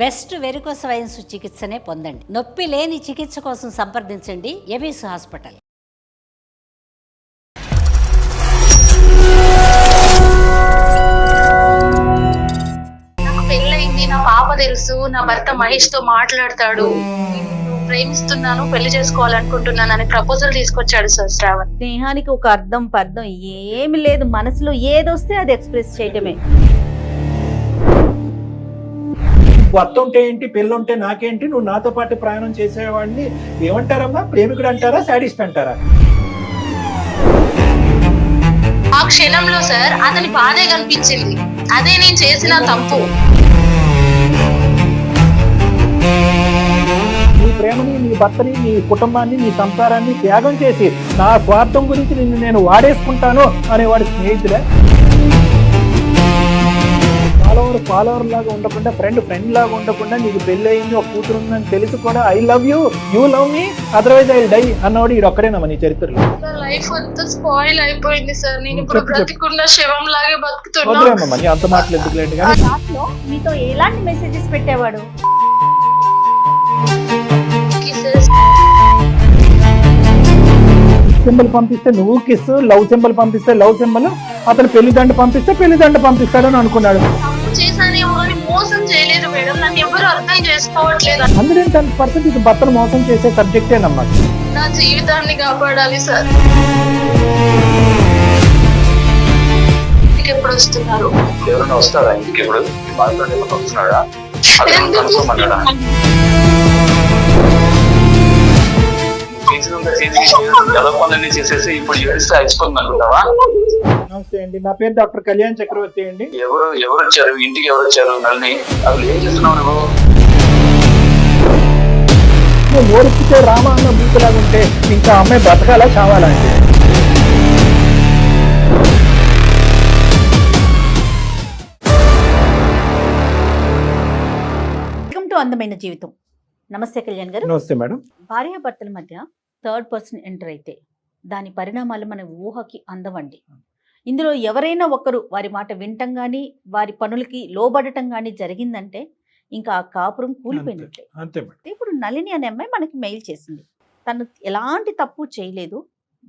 Best varicose veins చికిత్సనే పొందండి. నొప్పి లేని చికిత్స కోసం సంప్రదించండి ఎబిస్ హాస్పిటల్. నాకు పెళ్ళయింది, నా పాప తెలుసు, నా భర్త మహేష్ తో మాట్లాడతాడు, ప్రేమిస్తున్నాను, పెళ్లి చేసుకోవాలనుకుంటున్నాను అని ప్రపోజల్ తీసుకొచ్చాడు సార్ శ్రావణ్. స్నేహానికి ఒక అర్థం పర్థం ఏమి లేదు, మనసులో ఏదొస్తే అది ఎక్స్ప్రెస్ చేయటమే. భర్త ఉంటే ఏంటి, పెళ్ళి ఉంటే నాకేంటి, నువ్వు నాతో పాటు ప్రయాణం చేసేవాడిని ఏమంటారమ్మా, ప్రేమికుడు అంటారా, శాడిస్ట్ అంటారా? ఆ క్షణంలో సార్ అతని బాధే కనిపించింది, అదే నేను చేసిన తప్పు. నీ ప్రేమని, నీ భర్తని, నీ కుటుంబాన్ని, నీ సంసారాన్ని త్యాగం చేసి నా స్వార్థం గురించి నిన్ను నేను వాడేసుకుంటాను అనేవాడు స్నేహితులే. ఫాలోవర్ లాగా ఉండకుండా, ఫ్రెండ్ లాగా ఉండకుండా, నీకు పెళ్లి అయింది, ఒక కూతురు ఉందని తెలిసి కూడా I love you, you love me, otherwise I die అన్నవాడు ఇది ఒక్కడేనమ్మా నీ చరిత్రలో. లైఫ్ అంతా స్పాయిల్ అయిపోయింది సార్, నేను ఇప్పుడు బ్రతికున్న శవం లాగే బతుకుతున్నా. వదిలేమ్మా, నీ అంత మాటలు ఎందుకులేండి. కానీ దాంట్లో మీతో ఎలాంటి మెసేజెస్ పెట్టేవాడు? సింబల్ పంపిస్తే నువ్వు కిస్, లవ్ సింబల్ పంపిస్తే లవ్ సింబల్, అతను పెళ్లిదండ పంపిస్తే పెళ్లిదండ పంపిస్తాడని అనుకున్నాడు. చేశానేమో అని మోసం చేయలేదు మేడం, నన్ను ఎవరు అర్థం చేసుకోవట్లేదు. 110% ఇది భర్తను మోసం చేసే సబ్జెక్టేనమ్మా. నా జీవితాన్ని కాపాడాలి సార్. ఇంటికి ఎప్పుడు వస్తున్నారు? ఎవరైనా వస్తారా ఇంటికి? ఇప్పుడు బాధపడి వస్తున్నాడా? ఎలా పనులన్నీ చేసేసి ఇప్పుడు ఏడిస్తే అయిపోతుంది అనుకుంటావా? నమస్తే అండి, నా పేరు డాక్టర్ కళ్యాణ్ చక్రవర్తి అండి. ఎవరు వచ్చారు ఇంటికి? ఎవరు వచ్చారు? నల్ని అసలు ఏం చేస్తున్నావు నువ్వు? నువ్వు ఓడిపితే రామ అన్న బూతులాగా ఉంటే ఇంకా అమ్మాయి బ్రతకాలా చావాలా అండి? వెల్కమ్ టు అందమైన జీవితం. నమస్తే కళ్యాణ్ గారు. నమస్తే మేడం. భార్యాభర్తల మధ్య థర్డ్ పర్సన్ ఎంటర్ అయితే దాని పరిణామాలు మన ఊహకి అందవండి. ఇందులో ఎవరైనా ఒకరు వారి మాట వినటం కానీ, వారి పనులకి లోబడటం కానీ జరిగిందంటే ఇంకా ఆ కాపురం కూలిపోయినట్లే. అంతే మేడం. ఇప్పుడు నళిని అనే అమ్మాయి మనకి మెయిల్ చేసింది. తను ఎలాంటి తప్పు చేయలేదు,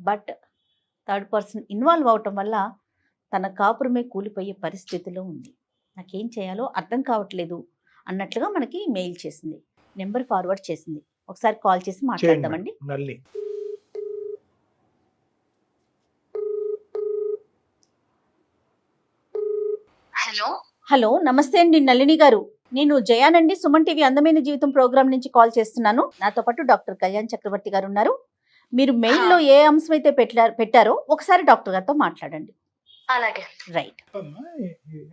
బట్ థర్డ్ పర్సన్ ఇన్వాల్వ్ అవటం వల్ల తన కాపురమే కూలిపోయే పరిస్థితిలో ఉంది. నాకేం చేయాలో అర్థం కావట్లేదు అన్నట్లుగా మనకి మెయిల్ చేసింది, నెంబర్ ఫార్వర్డ్ చేసింది. ఒకసారి కాల్ చేసి మాట్లాడదామండి. నల్లి హలో హలో, నమస్తే అండి నళిని గారు. నేను జయానండి, సుమన్ టీవీ అందమైన జీవితం ప్రోగ్రామ్ నుంచి కాల్ చేస్తున్నాను. నాతో పాటు డాక్టర్ కళ్యాణ్ చక్రవర్తి గారు ఉన్నారు. మీరు మెయిల్లో ఏ అంశం అయితే పెట్టారో ఒకసారి డాక్టర్ గారితో మాట్లాడండి. అలాగే. రైట్.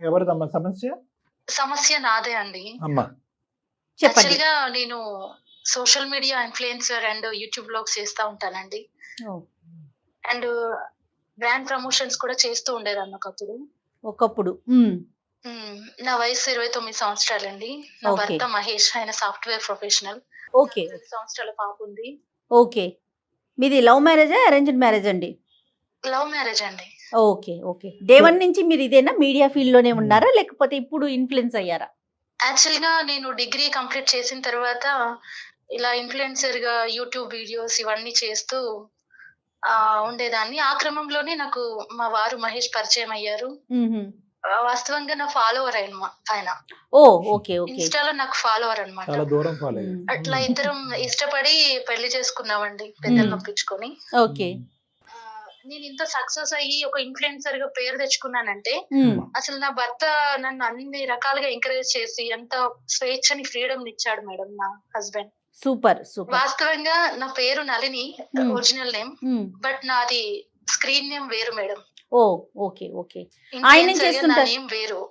ఎవరిదమ్మా సమస్య? సమస్య నాదే అండి. అమ్మా చెప్పండి. యాక్చువల్గా నేను social media influencer and YouTube blogs చేస్తూ ఉంటానండి. అండ్ బ్రాండ్ ప్రమోషన్స్ కూడా చేస్తూ ఉండేదాన్ని ఒకప్పుడు. నా వయసు 29 సంవత్సరాలండి. నా భర్త మహేష్, ఆయన సాఫ్ట్వేర్ ప్రొఫెషనల్. ఓకే. 2 సంవత్సరాల పాప ఉంది. ఓకే. మీది లవ్ మ్యారేజా అరేంజ్డ్ మ్యారేజ్ అండి? లవ్ మ్యారేజ్ అండి. Okay okay. డే 1 నుంచి మీరు ఇదేనా మీడియా ఫీల్డ్ లోనే ఉన్నారా, లేకపోతే ఇప్పుడు ఇన్ఫ్లుయెన్స్ అయ్యారా? యాక్చువల్గా నేను డిగ్రీ కంప్లీట్ చేసిన తర్వాత ఇలా ఇన్ఫ్లుయెన్సర్ గా యూట్యూబ్ వీడియోస్ ఇవన్నీ చేస్తూ ఉండేదాన్ని. ఆ క్రమంలోనే నాకు మా వారు మహేష్ పరిచయం అయ్యారు. వాస్తవంగా నా ఫాలోవర్ ఆయన. ఓ ఓకే ఓకే. ఇన్స్టాలో నాకు ఫాలోవర్ అన్నమాట. చాలా దూరం ఫాలో అయ్యారు. అట్లా ఇద్దరం ఇష్టపడి పెళ్లి చేసుకున్నామండి, పెద్దలు నొప్పించుకొని. ఓకే. నేను ఇంత సక్సెస్ అయ్యి ఒక ఇన్ఫ్లుయెన్సర్ గా పేరు తెచ్చుకున్నానంటే అసలు నా భర్త నన్ను అన్ని రకాలుగా ఎంకరేజ్ చేసి ఎంత స్వేచ్ఛని, ఫ్రీడమ్ ఇచ్చాడు మేడం నా హస్బెండ్. Super super. వాస్తవంగా నా పేరు నళిని, ఒరిజినల్ నేమ్, బట్ నాది స్క్రీన్ నేమ్ వేరు మేడం. ఓ ఓకే ఓకే. ఆయన చేస్తుంటారు నేమ్ వేరు.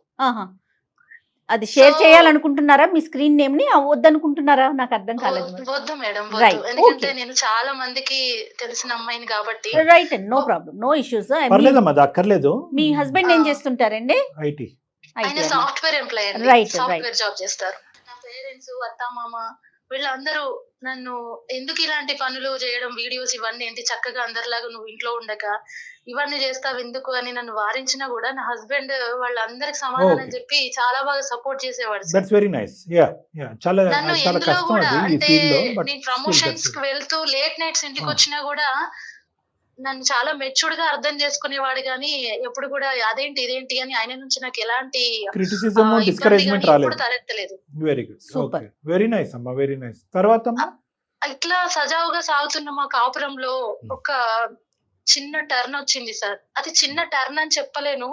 అది షేర్ చేయాలనుకుంటున్నారా మీ స్క్రీన్ నేమ్ ని? వద్దనుకుంటున్నారా? నాకు అర్థం కాలేదు. వద్దు మేడం, వద్దు. ఎందుకంటే నేను చాలా మందికి తెలిసిన అమ్మాయిని కాబట్టి. Right, no problem, no issues. పర్లేదమ్మా, అది అక్కర్లేదు. మీ హస్బెండ్ ఏం చేస్తుంటారండి? ఐటీ. ఆయన సాఫ్ట్వేర్ ఎంప్లాయ్ అండి. రైట్ సాఫ్ట్వేర్ జాబ్ చేస్తారు. నా పేరెంట్స్, అత్త, మామ వీళ్ళందరూ నన్ను ఎందుకు ఇలాంటి పనులు చేయడం, వీడియోస్ ఇవన్నీ ఏంటి, చక్కగా అందరిలాగా నువ్వు ఇంట్లో ఉండక ఇవన్నీ చేస్తావు ఎందుకు అని నన్ను వారించినా కూడా నా హస్బెండ్ వాళ్ళందరికి సమాధానం Okay. చెప్పి చాలా బాగా సపోర్ట్ చేసేవాడు sir. That's very nice. Yeah చాలా నన్ను చాలా ఎందులో కష్టం కూడా అది ఈ అంటే ఫీల్డ్ లో, బట్ నేను ప్రమోషన్స్ కి వెళ్తూ లేట్ నైట్స్ ఇంటికి వచ్చినా కూడా నన్ను చాలా మెచ్యూర్డ్ గా అర్థం చేసుకునేవాడు, కానీ ఎప్పుడు కూడా అదేంటి ఇదేంటి అని ఆయన నుంచి నాకు ఎలాంటి క్రిటిసిజం ఇబ్బంది డిస్కరేజ్మెంట్ కానీ రాలేదు. ఎప్పుడు తలెత్తలేదు. Very good. Super. Okay, very nice అమ్మా, వెరీ నైస్. తర్వాత అమ్మా? ఇట్లా సజావుగా సాగుతున్న మా కాపురంలో ఒక చిన్న టర్న్ వచ్చింది సార్. అది చిన్న టర్న్ అని చెప్పలేను,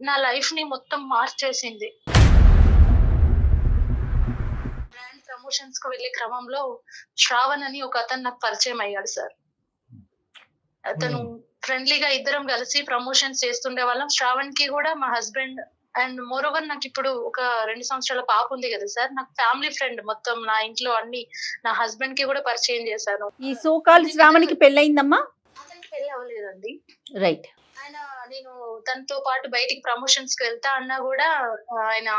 నా లైఫ్ ని మొత్తం మార్చేసింది. బ్రాండ్ ప్రమోషన్స్ కు వెళ్లే క్రమంలో శ్రావణ్ అని ఒక అతను నాకు పరిచయం అయ్యాడు సార్. అతను ఫ్రెండ్లీగా ఇద్దరం కలిసి ప్రమోషన్స్ చేస్తుండే వాళ్ళం. శ్రావణ్ కి కూడా మా హస్బెండ్ అండ్ మోర్ ఓవర్ నాకు ఇప్పుడు ఒక 2 సంవత్సరాల పాప ఉంది కదా సార్, నాకు ఫ్యామిలీ ఫ్రెండ్ మొత్తం. నా ఇంట్లో అన్ని నా హస్బెండ్ కి కూడా పరిచయం చేశాను. ఈ సోకాల్ శ్రావణికి పెళ్ళయిందమ్మా? అతనికి పెళ్లి అవ్వలేదండి. రైట్. ఆయన నేను తనతో పాటు బయటికి ప్రమోషన్స్ కి వెళ్తా అన్నా కూడా ఆయన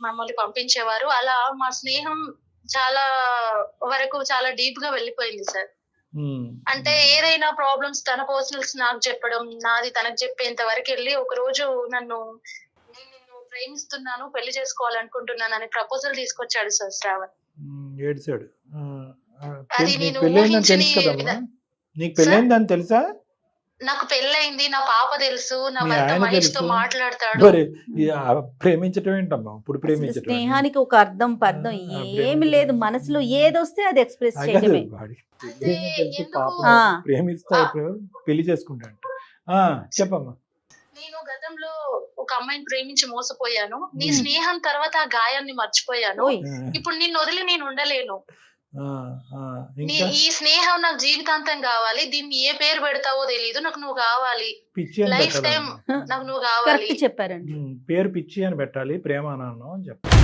మమ్మల్ని పంపించేవారు. అలా మా స్నేహం చాలా వరకు చాలా డీప్ గా వెళ్ళిపోయింది సార్. అంటే ఏదైనా ప్రాబ్లమ్స్ తన పర్సనల్స్ నాకు చెప్పడం, నాది తనకు చెప్పేంత వరకు వెళ్ళి ఒక రోజు నేను నిన్ను ప్రేమిస్తున్నాను, పెళ్లి చేసుకోవాలనుకుంటున్నాను అని ప్రపోజల్ తీసుకొచ్చాడు సార్ శ్రావణ్. ఏడ్చాడు. అది నీకు నేను పెళ్ళైందని ఊహించని తెలుసు కదమ్మా? నీకు పెళ్ళైందని తెలుసా? నాకు పెళ్ళైంది, నా పాప తెలుసు, నా మీ భర్త ఆయన మహేష్ తో తెలుసు. మాట్లాడతాడు. మరి ప్రేమించటం ఏంటమ్మా? ఇప్పుడు అసలు ప్రేమించటం స్నేహానికి ఒక అర్థం పర్థం ఏమి ప్రేమ లేదు, మనసులో ఏదొస్తే అది ఎక్స్ప్రెస్ అదే చేయడమే. వాడి అదే పెళ్ళైందని తెలిసి ఎందుకు? పాపం ఆ. ప్రేమిస్తా పెళ్లి చేసుకుంటాడు. చెప్పమ్మా. నేను గతంలో ఒక అమ్మాయిని ప్రేమించి మోసపోయాను. నీ స్నేహం తర్వాత ఆ గాయాన్ని మర్చిపోయాను. ఓయ్. ఇప్పుడు నిన్ను వదిలి నేను ఉండలేను. ఇంకా ఈ స్నేహం నాకు జీవితాంతం కావాలి. దీన్ని ఏ పేరు పెడతావో తెలియదు, నాకు నువ్వు కావాలి. పిచ్చి అని లైఫ్ టైం పెట్టాలి. నాకు నువ్వు కావాలి. కరెక్ట్ చెప్పారండి. పేరు పిచ్చి అని పెట్టాలి, ప్రేమ అన్నాను అని చెప్పాలి.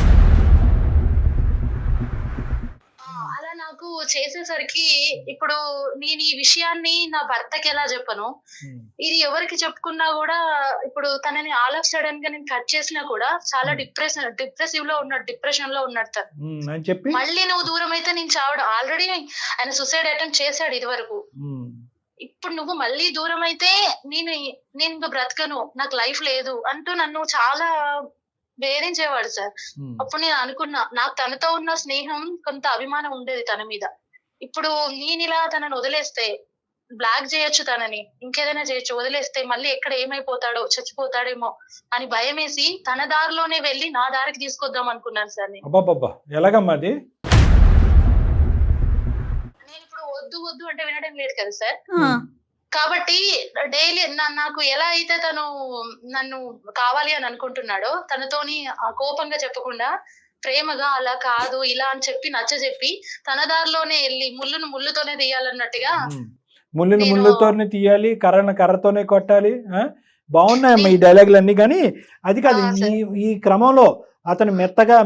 అలా నాకు చేసేసరికి ఇప్పుడు నేను ఈ విషయాన్ని నా భర్తకి ఎలా చెప్పను, ఇది ఎవరికి చెప్పుకున్నా కూడా ఇప్పుడు తనని ఆల్ ఆఫ్ సడన్ గా నేను కట్ చేసినా కూడా చాలా డిప్రెసివ్ లో ఉన్నాడు, డిప్రెషన్ లో ఉన్నాడు తను అని చెప్పి మళ్ళీ నువ్వు దూరం అయితే నేను చావడం. ఆల్రెడీ ఆయన సూసైడ్ అటెంప్ట్ చేశాడు ఇది వరకు. ఇప్పుడు నువ్వు మళ్ళీ దూరం అయితే నేను ఇంకా బ్రతకను, నాకు లైఫ్ లేదు అంటూ నన్ను చాలా వేధించేవాడు సార్. అప్పుడు నేను అనుకున్నా, నాకు తనతో ఉన్న స్నేహం కొంత అభిమానం ఉండేది తన మీద. ఇప్పుడు నేను ఇలా తనని వదిలేస్తే బ్లాక్ చేయొచ్చు, తనని ఇంకేదైనా చేయొచ్చు, వదిలేస్తే మళ్ళీ ఎక్కడ ఏమైపోతాడో, చచ్చిపోతాడేమో అని భయం వేసి తన దారిలోనే వెళ్ళి నా దారికి తీసుకొద్దాం అనుకున్నాను సార్. అబ్బాబ్బా, ఎలాగమ్మా అది? నేను ఇప్పుడు వద్దు వద్దు అంటే వినడం లేదు కదా సార్. ఆ. కాబట్టి డైలీ నాకు ఎలా అయితే తను నన్ను కావాలి అని అనుకుంటున్నాడో తనతోని కోపంగా చెప్పకుండా ప్రేమగా అలా కాదు ఇలా అని చెప్పి నచ్చజెప్పి తన దారిలోనే వెళ్ళి ముళ్ళును ముళ్ళుతోనే తీయాలన్నట్టుగా. ముళ్ళుని ముళ్ళుతోనే తీయాలి, కర్రను కర్రతోనే కొట్టాలి. బాగున్నాయమ్మా ఈ డైలాగులు అన్ని, కానీ అది కాదు. ఈ క్రమంలో అతను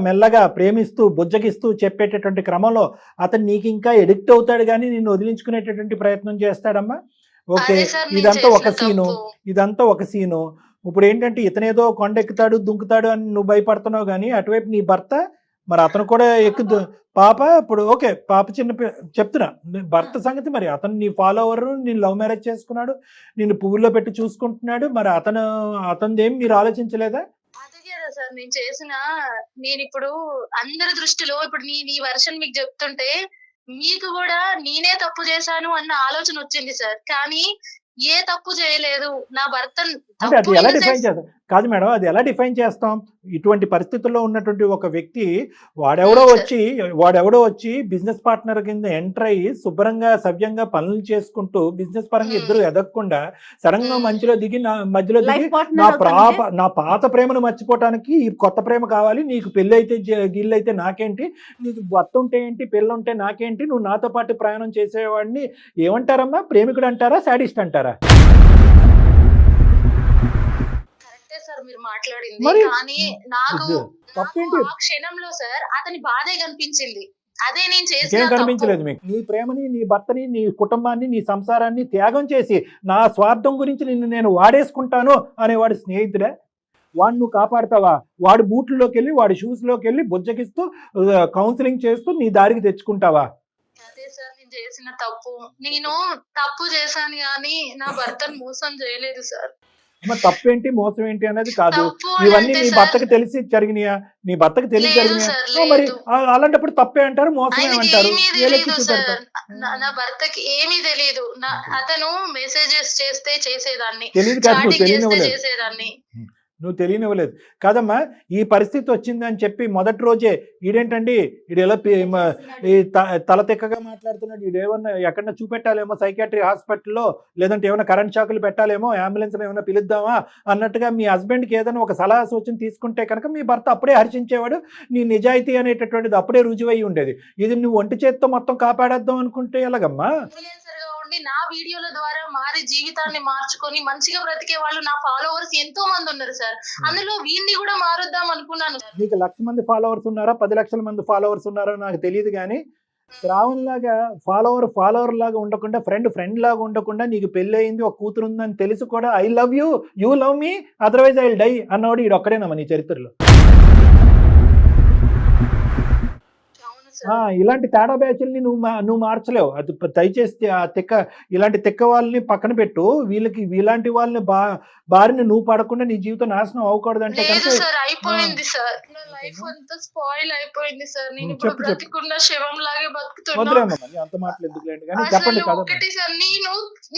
మెల్లగా ప్రేమిస్తూ బుజ్జగిస్తూ చెప్పేటటువంటి క్రమంలో అతను నీకు ఇంకా ఎడిక్ట్ అవుతాడు, కానీ నిన్ను వదిలించుకునేటటువంటి ప్రయత్నం చేస్తాడమ్మా. ఓకే, ఇదంతా ఒక సీను. ఇప్పుడు ఏంటంటే ఇతనేదో కొండెక్కుతాడు దుంకుతాడు అని నువ్వు భయపడుతున్నావు, కానీ అటువైపు నీ భర్త మరి అతను కూడా ఎక్కుతూ పాప. ఇప్పుడు ఓకే, పాప చెప్తున్నా భర్త సంగతి. మరి అతను నీ ఫాలోవర్, నేను లవ్ మ్యారేజ్ చేసుకున్నాడు, నిన్ను పువ్వుల్లో పెట్టి చూసుకుంటున్నాడు. మరి అతనిదేం మీరు ఆలోచించలేదా? అదే సార్ నేను చేసిన. నేను ఇప్పుడు అందరి దృష్టిలో ఇప్పుడు నీ వర్షన్ మీకు చెప్తుంటే మీకు కూడా నేనే తప్పు చేశాను అన్న ఆలోచన వచ్చింది సార్. కానీ ఏ తప్పు చేయలేదు నా భర్త. అంటే అది ఎలా డిఫైన్ చేస్తాం? కాదు మేడం, అది ఎలా డిఫైన్ చేస్తాం? ఇటువంటి పరిస్థితుల్లో ఉన్నటువంటి ఒక వ్యక్తి వాడెవడో వచ్చి బిజినెస్ పార్ట్నర్ కింద ఎంటర్ అయ్యి శుభ్రంగా సవ్యంగా పనులు చేసుకుంటూ బిజినెస్ పరంగా ఇద్దరు ఎదగకుండా సడన్ గా మధ్యలో దిగి నా పాత ప్రేమను మర్చిపోవటానికి ఈ కొత్త ప్రేమ కావాలి, నీకు పెళ్ళి అయితే గిల్లైతే నాకేంటి, నీకు భర్త ఉంటే ఏంటి, పెళ్ళి ఉంటే నాకేంటి, నువ్వు నాతో పాటు ప్రయాణం చేసేవాడిని ఏమంటారమ్మా? ప్రేమికుడు అంటారా, శాడిస్ట్ అంటారా? సార్ మీరు మాట్లాడింది, కానీ నాకు ఆ క్షణంలో సార్ అతని బాధే కనిపించింది. అదే నేను చేసిన కనిపించలేదు మీకు? నీ ప్రేమని, నీ భర్తని, నీ కుటుంబాన్ని, నీ సంసారాన్ని త్యాగం చేసి నా స్వార్థం గురించి నిన్ను నేను వాడేసుకుంటాను అనేవాడు స్నేహితుడే? వాడిని నువ్వు కాపాడతావా? వాడి బూట్లలోకి వెళ్ళి వాడి షూస్లోకి వెళ్ళి బుజ్జగిస్తూ కౌన్సిలింగ్ చేస్తూ నీ దారికి తెచ్చుకుంటావా? అదే సార్ నేను చేసిన తప్పు. నేను తప్పు చేశాను కానీ నా భర్తను మోసం చేయలేదు సార్. అమ్మ, తప్పేంటి మోసం ఏంటి అనేది కాదు. తప్పు అని ఇవన్నీ అంటే నీ సార్, భర్తకి తెలిసి జరిగినాయా? నీ భర్తకి తెలిసి లేదు జరిగినాయా? సార్, మరి లేదు. అలాంటప్పుడు తప్పే అంటారు, మోసమే ఆయనకి అంటారు. ఏమీ ఏ తెలియదు లెక్కించి సార్. పెడతారు? నా భర్తకి ఏమీ తెలియదు. అతను మెసేజెస్ చేస్తే చేసేదాన్ని, తెలియదు కాదు, నువ్వు చాటింగ్ చేస్తే తెలియనివ్వలేదు. చేసేదాన్ని. నువ్వు తెలియనివ్వలేదు కాదమ్మా. ఈ పరిస్థితి వచ్చిందని చెప్పి మొదటి రోజే ఈడేంటండి ఈడు ఎలా తల తిక్కగా మాట్లాడుతున్నాడు, ఈడేమన్నా ఎక్కడన్నా చూపెట్టాలేమో సైకాట్రీ హాస్పిటల్లో, లేదంటే ఏమైనా కరెంట్ షాకులు పెట్టాలేమో, అంబులెన్స్ ఏమైనా పిలుద్దామా అన్నట్టుగా మీ హస్బెండ్కి ఏదైనా ఒక సలహా సూచన తీసుకుంటే కనుక మీ భర్త అప్పుడే హర్షించేవాడు. నీ నిజాయితీ అనేటటువంటిది అప్పుడే రుజువై ఉండేది. ఇది నువ్వు ఒంటి చేత్తో మొత్తం కాపాడేద్దాం అనుకుంటే ఎలాగమ్మా? ఇన్ఫ్లుయెన్సర్ గా ఉండి నా వీడియోల ద్వారా మారి జీవితాన్ని మార్చుకొని మంచిగా బ్రతికే వాళ్ళు నా ఫాలోవర్స్ ఎంతో మంది ఉన్నారు సార్. అందులో వీడిని కూడా మారుద్దాం అనుకున్నాను. నీకు 1,00,000 మంది ఫాలోవర్స్ ఉన్నారా, 10 లక్షల మంది ఫాలోవర్స్ ఉన్నారో నాకు తెలియదు, కానీ శ్రావణ్ లాగా ఫాలోవర్ లాగా ఉండకుండా, ఫ్రెండ్ లాగా ఉండకుండా, నీకు పెళ్ళి అయింది, ఒక కూతురు ఉందని తెలిసి కూడా I love you, you love me, otherwise I will die అన్నవాడు ఈడు ఒక్కడేనమ్మా నీ చరిత్రలో. ఇలాంటి తేడా బ్యాచ్ల్ని నువ్వు మార్చలేవు. అది దయచేసి ఆ ఇలాంటి తిక్క వాళ్ళని పక్కన పెట్టు. ఇలాంటి వాళ్ళని బారిని నువ్వు పడకుండా నీ జీవితం నాశనం అవ్వకూడదు అంటే సార్ అయిపోయింది సార్, నా లైఫ్ అంతా స్పాయిల్ అయిపోయింది సార్. నేను ఇప్పుడు బ్రతికున్న శవం లాగే బతుకుతున్నా. అంత మాటలు ఎందుకులేండి కానీ చెప్పండి కదా. ఒకటి సార్,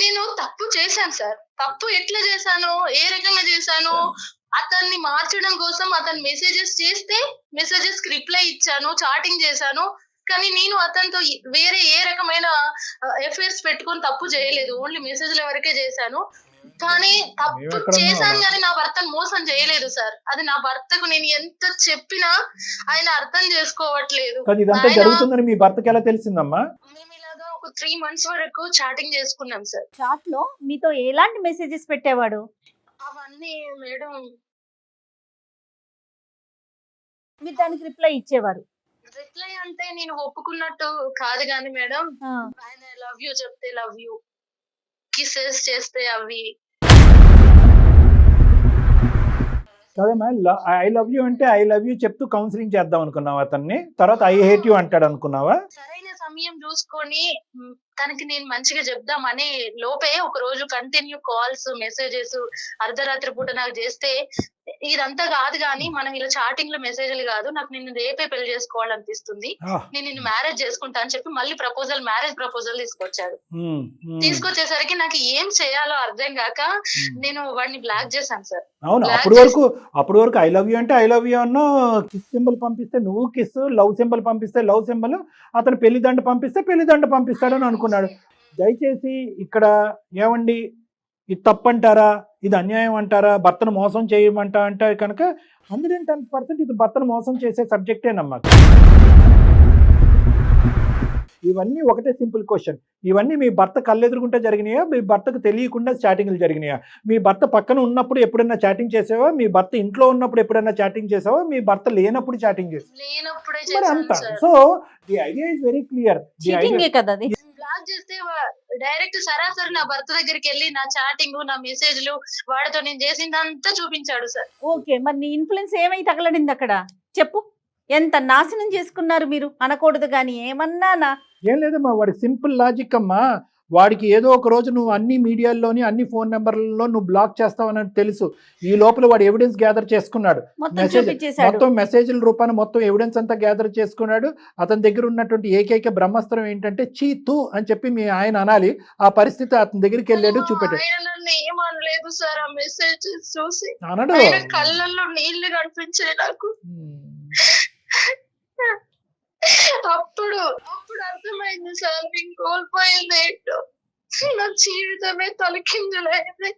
నేను తప్పు చేశాను సార్. తప్పు ఎట్లా చేశాను, ఏ రకంగా చేశాను, అతన్ని మార్చడం కోసం అతను మెసేజెస్ చేస్తే మెసేజెస్ కి రిప్లై ఇచ్చాను, చాటింగ్ చేశాను. కానీ నేను అతనితో వేరే ఏ రకమైన ఎఫైర్స్ పెట్టుకొని తప్పు చేయలేదు, ఓన్లీ మెసేజ్ల వరకే చేశాను. కానీ తప్పు చేశాను కానీ నా భర్తను మోసం చేయలేదు సార్. అది నా భర్తకు నేను ఎంత చెప్పినా ఆయన అర్థం చేసుకోవట్లేదు. జరుగుతుందని మీ భర్తకి ఎలా తెలిసిందమ్మా? మేము ఇలాగా ఒక 3 months వరకు చాటింగ్ చేసుకున్నాం సార్. చాట్ లో మీతో ఎలాంటి మెసేజెస్ పెట్టేవాడు? అవన్నీ మేడం మీరు దానికి రిప్లై ఇచ్చేవారు? రిప్లై అంటే నేను ఒప్పుకున్నట్టు కాదు కానీ మేడం, ఆయన లవ్ యూ చెప్తే లవ్ యూ, కిసెస్ చేస్తే అవి. కదమ్మా, ఐ లవ్ యూ అంటే ఐ లవ్ యూ చెప్తూ కౌన్సిలింగ్ చేద్దాం అనుకున్నావా అతన్ని? తర్వాత ఐ హేట్ యూ అంటాడు అనుకున్నావా? సరైన సమయం చూసుకొని తనకి నేను మంచిగా చెప్దాం అనే లోపే ఒక రోజు కంటిన్యూ కాల్స్, మెసేజెస్ అర్ధరాత్రి పూట నాకు చేస్తే, ఇదంతా కాదు కానీ మనం ఇలా చాటింగ్ లో మెసేజ్లు కాదు, నాకు నిన్ను రేపే పెళ్లి చేసుకోవాలనిపిస్తుంది, నేను నిన్ను మ్యారేజ్ చేసుకుంటా అని చెప్పి మళ్ళీ మ్యారేజ్ ప్రపోజల్ తీసుకొచ్చాడు. తీసుకొచ్చేసరికి నాకు ఏం చేయాలో అర్థం కాక నేను వాడిని బ్లాక్ చేశాను సార్. అవును, అప్పుడు వరకు ఐ లవ్ యూ అంటే ఐ లవ్ యూ అన్నో, కిస్ సింబల్ పంపిస్తే నువ్వు కిస్, లవ్ సింబల్ పంపిస్తే లవ్ సింబల్, అతను పెళ్లిదండ పంపిస్తే పెళ్లిదండ పంపిస్తాడని అనుకున్నాడు. దయచేసి ఇక్కడ ఏమండి, ఇది తప్పంటారా, ఇది అన్యాయం అంటారా, భర్తను మోసం చేయమంటా అంటే కనుక 110% ఇది భర్తను మోసం చేసే సబ్జెక్టేనమ్మా. ఇవన్నీ ఒకటే సింపుల్ క్వశ్చన్. ఇవన్నీ మీ భర్త కళ్ళెదురుకుంటే జరిగినాయా, మీ భర్తకు తెలియకుండా చాటింగ్లు జరిగినాయా? మీ భర్త పక్కన ఉన్నప్పుడు ఎప్పుడైనా చాటింగ్ చేసావా? మీ భర్త ఇంట్లో ఉన్నప్పుడు ఎప్పుడైనా చాటింగ్ చేసావా? మీ భర్త లేనప్పుడు చాటింగ్ చేసావా? అంతా. So the idea is very clear. Block చేస్తే డైరెక్ట్ సరాసరి నా భర్త దగ్గరికి వెళ్ళి నా చాటింగ్, నా మెసేజ్లు, వాడితో నేను చేసిందంతా చూపించాడు సార్. ఓకే, మరి నీ ఇన్ఫ్లుయెన్స్ ఏమై తగలడింది అక్కడ చెప్పు? ఎంత నాశనం చేసుకున్నారు మీరు అనకూడదు కానీ ఏమన్నా. ఏం లేదమ్మా, వాడికి సింపుల్ లాజిక్ అమ్మా. వాడికి ఏదో ఒక రోజు నువ్వు అన్ని మీడియాల్లోని అన్ని ఫోన్ నెంబర్లలో నువ్వు బ్లాక్ చేస్తావని తెలుసు. ఈ లోపల వాడు ఎవిడెన్స్ గ్యాదర్ చేసుకున్నాడు, మొత్తం మెసేజ్ల రూపాన మొత్తం ఎవిడెన్స్ అంతా గ్యాదర్ చేసుకున్నాడు. అతని దగ్గర ఉన్నటువంటి ఏకైక బ్రహ్మాస్త్రం ఏంటంటే చీతు అని చెప్పి మీ ఆయన అనాలి. ఆ పరిస్థితి అతని దగ్గరికి వెళ్ళాడు, చూపెట్టాడు. ఏమనలేదు సార్, ఆ మెసేజ్ చూసి అనడు, కళ్ళల్లో నీళ్లు కనిపించాయి నాకు. అప్పుడు అర్థమైంది సార్, నేను కోల్పోయింది ఏంటో, నా జీవితమే తలకిందులైంది.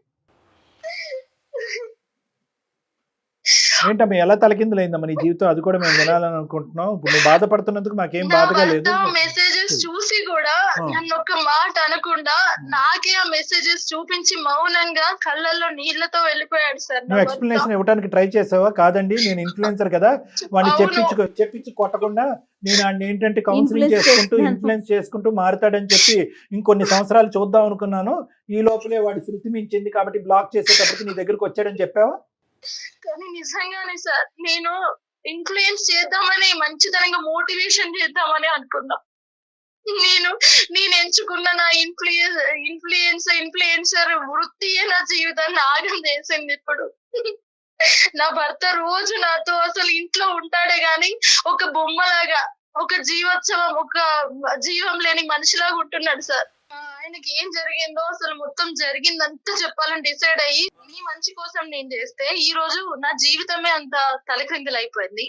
ఏంటమ్మా ఎలా తలకిందులైందమ్మా నీ జీవితం? అది కూడా మేము వినాలని అనుకుంటున్నాం. ఇప్పుడు నువ్వు బాధపడుతున్నందుకు మాకేం బాధగా లేదు. మెసేజెస్ చూసి కూడా నన్ను ఒక మాట అనకుండా నాకే ఆ మెసేజెస్ చూపించి మౌనంగా కళ్ళల్లో నీళ్లతో వెళ్ళిపోయాడు సార్. నువ్వు ఎక్స్ప్లెనేషన్ ఇవ్వడానికి ట్రై చేసావా? కాదండి నేను ఇన్ఫ్లుయెన్సర్ కదా, వాడిని చెప్పించి కొట్టకుండా నేను ఆయన ఏంటంటే కౌన్సిలింగ్ చేసుకుంటూ ఇన్ఫ్లుయెన్స్ చేసుకుంటూ మారుతాడని చెప్పి ఇంకొన్ని సంవత్సరాలు చూద్దాం అనుకున్నాను. ఈ లోపలే వాడి శృతి మించింది కాబట్టి బ్లాక్ చేసేటప్పటికి నీ దగ్గరకు వచ్చాడని చెప్పావా? కానీ నిజంగానే సార్ నేను ఇన్ఫ్లుయెన్స్ చేద్దామని మంచితనంగా మోటివేషన్ చేద్దామని అనుకున్నా. నేను ఎంచుకున్న నా ఇన్ఫ్లుయెన్సర్ వృత్తియే నా జీవితాన్ని ఆగం చేసింది ఇప్పుడు. నా భర్త రోజు నాతో అసలు ఇంట్లో ఉంటాడే గాని ఒక బొమ్మలాగా, ఒక జీవోత్సవం, ఒక జీవం లేని మనిషిలాగా ఉంటున్నాడు సార్. ఆయనకి ఏం జరిగిందో అసలు మొత్తం జరిగిందంతా చెప్పాలని డిసైడ్ అయ్యి నీ మంచి కోసం నేను చేస్తే ఈ రోజు నా జీవితమే అంత తలక్రిందులు అయిపోయింది.